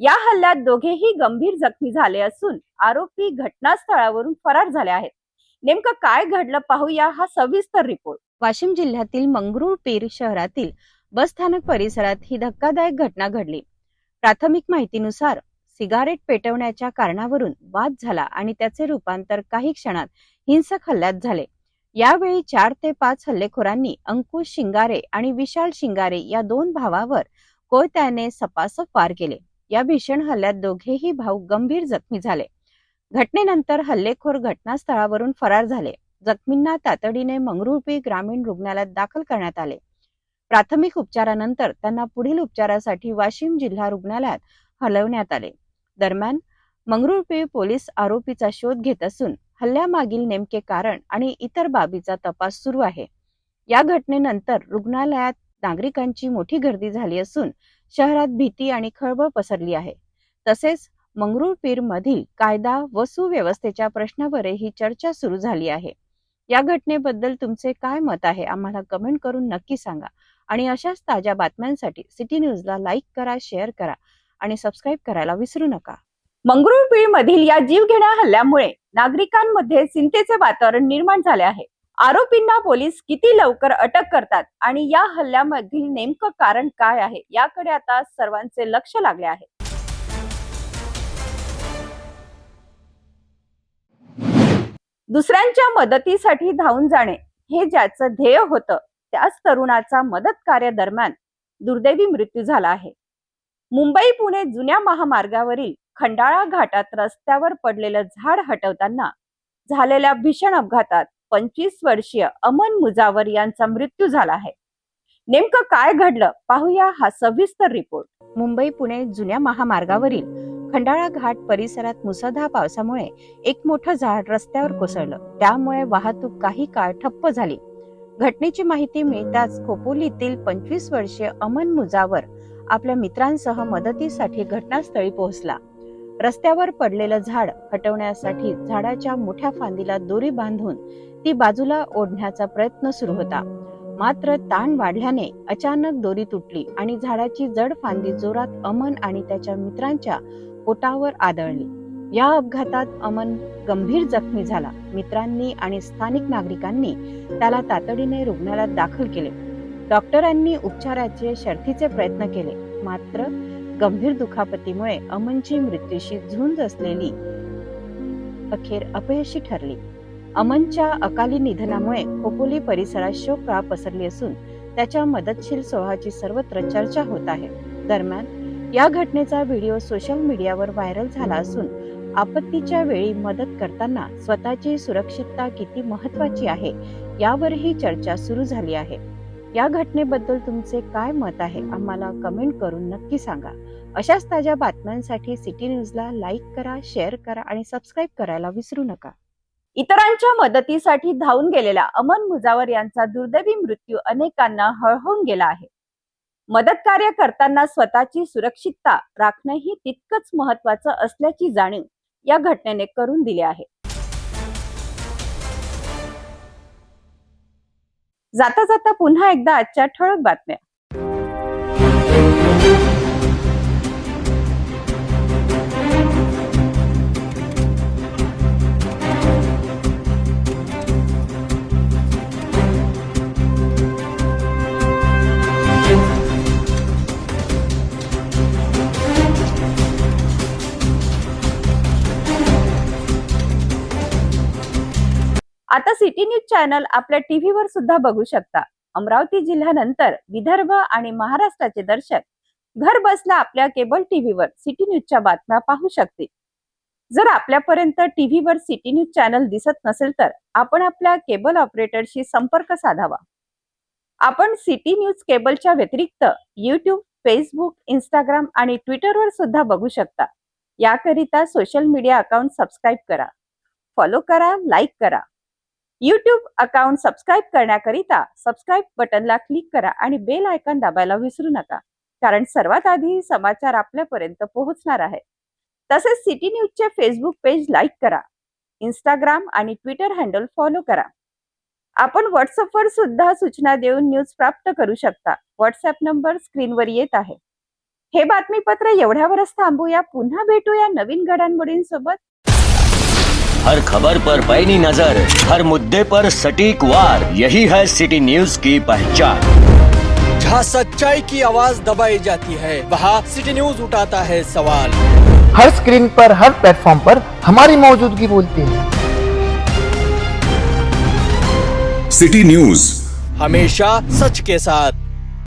या हल्ल्यात दोघेही गंभीर जखमी झाले असून आरोपी घटनास्थळावरून फरार झाले आहेत. नेमकं काय घडलं पाहूया हा सविस्तर रिपोर्ट. वाशिम जिल्ह्यातील मंगरुळपीर शहरातील बस स्थानक परिसरात ही धक्कादायक घटना घडली. प्राथमिक माहितीनुसार सिगारेट पेटवण्याच्या कारणावरून वाद झाला आणि त्याचे रूपांतर काही क्षणात हिंसक हल्ल्यात झाले. यावेळी 4 ते 5 हल्लेखोरांनी अंकुश शिंगारे आणि विशाल शिंगारे या 2 भावावर कोयत्याने सपासप वार केले. या भीषण हल्ल्यात दोघेही भाऊ गंभीर जखमी झाले. घटनेनंतर हल्लेखोर घटनास्थळावरून फरार झाले. जखमींना तातडीने मंगरुळपीर ग्रामीण रुग्णालयात दाखल करण्यात आले. प्राथमिक उपचारानंतर त्यांना पुढील उपचारासाठी वाशिम जिल्हा रुग्णालयात हलवण्यात आले. दरम्यान मंगरुळपीर पोलीस आरोपीचा शोध घेत असून हल्ल्यामागील नेमके कारण आणि इतर बाबीचा तपास सुरू आहे. या घटनेनंतर रुग्णालयात नागरिकांची मोठी गर्दी झाली असून शहरात भीती आणि खळबळ पसरली आहे. तसेच मंगरुळपीर मधील कायदा व सुव्यवस्थेच्या प्रश्नावरही चर्चा सुरू झाली आहे. या घटनेबद्दल तुमचे काय मत आहे आम्हाला कमेंट करून नक्की सांगा आणि अशाच ताज्या बातम्यांसाठी सिटी न्यूजला लाईक करा, शेअर करा आणि सबस्क्राईब करायला विसरू नका. मंगरुळपीर मधील या जीवघेण्या हल्ल्यामुळे नागरिकांमध्ये चिंतेचे वातावरण निर्माण झाले आहे. आरोपींना पोलीस किती लवकर अटक करतात आणि या हल्ल्यामधील नेमकं कारण काय आहे याकडे आता सर्वांचे लक्ष लागले आहे. दुसऱ्यांच्या मदतीसाठी धावून जाणे हे ज्याचं ध्येय होतं त्याच तरुणाचा मदत कार्य दरम्यान दुर्दैवी मृत्यू झाला आहे. मुंबई पुणे जुन्या महामार्गावरील खंडाळा घाटात रस्त्यावर पडलेलं झाड हटवताना झालेल्या भीषण अपघातात 25 वर्षीय अमन मुजावर यांचा मृत्यू झाला आहे. नेमकं काय घडलं पाहूया हा सविस्तर रिपोर्ट. मुंबई पुणे जुन्या महामार्गावरील खंडाळा घाट परिसरात मुसळधार पावसामुळे एक मोठं झाड रस्त्यावर कोसळलं. त्यामुळे वाहतूक काही काळ ठप्प झाली. घटनेची माहिती मिळताच खोपोलीतील 25 वर्षीय अमन मुजावर आपल्या मित्रांसह मदतीसाठी घटनास्थळी पोहोचला. रस्त्यावर पडलेलं झाड हटवण्यासाठी झाडाच्या मोठ्या फांदीला दोरी बांधून ती बाजूला ओढण्याचा प्रयत्न सुरू होता. मात्र ताण वाढल्याने अचानक दोरी तुटली आणि झाडाची जड फांदी जोरात अमन आणि त्याच्या मित्रांच्या पोटावर आदळली. या अपघातात अमन गंभीर जखमी झाला. मित्रांनी आणि स्थानिक नागरिकांनी त्याला तातडीने रुग्णालयात दाखल केले. डॉक्टरांनी उपचाराचे शर्थीचे प्रयत्न केले. मात्र गंभीर दुखापतीमुळे अमनची मृत्यूशी झुंज असलेली अखेर अपयशी ठरली. अमनच्या अकाली निधनामुळे खोपोली परिसरात शोककळा पसरली असून त्याच्या मदतशील स्वभावाची सर्वत्र चर्चा होत आहे. दरम्यान या घटनेचा व्हिडिओ सोशल मीडियावर व्हायरल झाला असून आपत्तीच्या वेळी मदत करताना स्वतःची सुरक्षितता किती महत्त्वाची आहे यावरही चर्चा सुरू झाली आहे. या घटनेबद्दल तुमचे काय मत आहे आम्हाला कमेंट करून नक्की सांगा. अशाच ताज्या बातम्यांसाठी सिटी न्यूजला लाईक करा, शेअर करा आणि सबस्क्राईब करायला विसरू नका. इतरांच्या मदतीसाठी धावून गेलेल्या अमन मुजावर यांचा दुर्दैवी मृत्यू अनेकांना हळहळून गेला आहे. मदत कार्य करताना स्वतःची सुरक्षितता राखणंही तितकंच महत्त्वाचं असल्याची जाणीव या घटनेने करून दिली आहे. जाता जाता पुन्हा एकदा आजच्या ठळक बातम्या. आता सिटी न्यूज चॅनल आपल्या टीव्हीवर सुद्धा बघू शकता. अमरावती जिल्ह्यानंतर विदर्भ आणि महाराष्ट्राचे दर्शक घर बसल्या आपल्या केबल टीव्हीवर सिटी न्यूजच्या बातम्या पाहू शकतील. जर आपल्यापर्यंत टीव्हीवर सिटी न्यूज चॅनल दिसत नसेल तर आपण आपल्या केबल ऑपरेटरशी संपर्क साधावा. आपण सिटी न्यूज केबलच्या व्यतिरिक्त यूट्यूब, फेसबुक, इंस्टाग्राम आणि ट्विटरवर सुद्धा बघू शकता. याकरिता सोशल मीडिया अकाउंट सबस्क्राईब करा, फॉलो करा, लाईक करा. यूट्यूब अकाउंट सबस्क्राईब करण्याकरिता सबस्क्राईब बटनला क्लिक करा आणि बेल आयकॉन दाबायला विसरू नका, कारण सर्वात आधी समाचार आपल्यापर्यंत पोहोचणार आहे. तसेच सिटी न्यूजचे फेसबुक पेज लाईक करा, इंस्टाग्राम आणि ट्विटर हँडल फॉलो करा. आपण व्हॉट्सअपवर सुद्धा सूचना देऊन न्यूज प्राप्त करू शकता. व्हॉट्सअप नंबर स्क्रीनवर येत आहे. हे बातमीपत्र एवढ्यावरच थांबूया. पुन्हा भेटूया नवीन घडामोडींसोबत. हर खबर पर पैनी नजर, हर मुद्दे पर सटीक वार, यही है सिटी न्यूज की पहचान. जहाँ सच्चाई की आवाज दबाई जाती है, वहाँ सिटी न्यूज उठाता है सवाल. हर स्क्रीन पर, हर प्लेटफॉर्म पर हमारी मौजूदगी बोलती है. सिटी न्यूज हमेशा सच के साथ.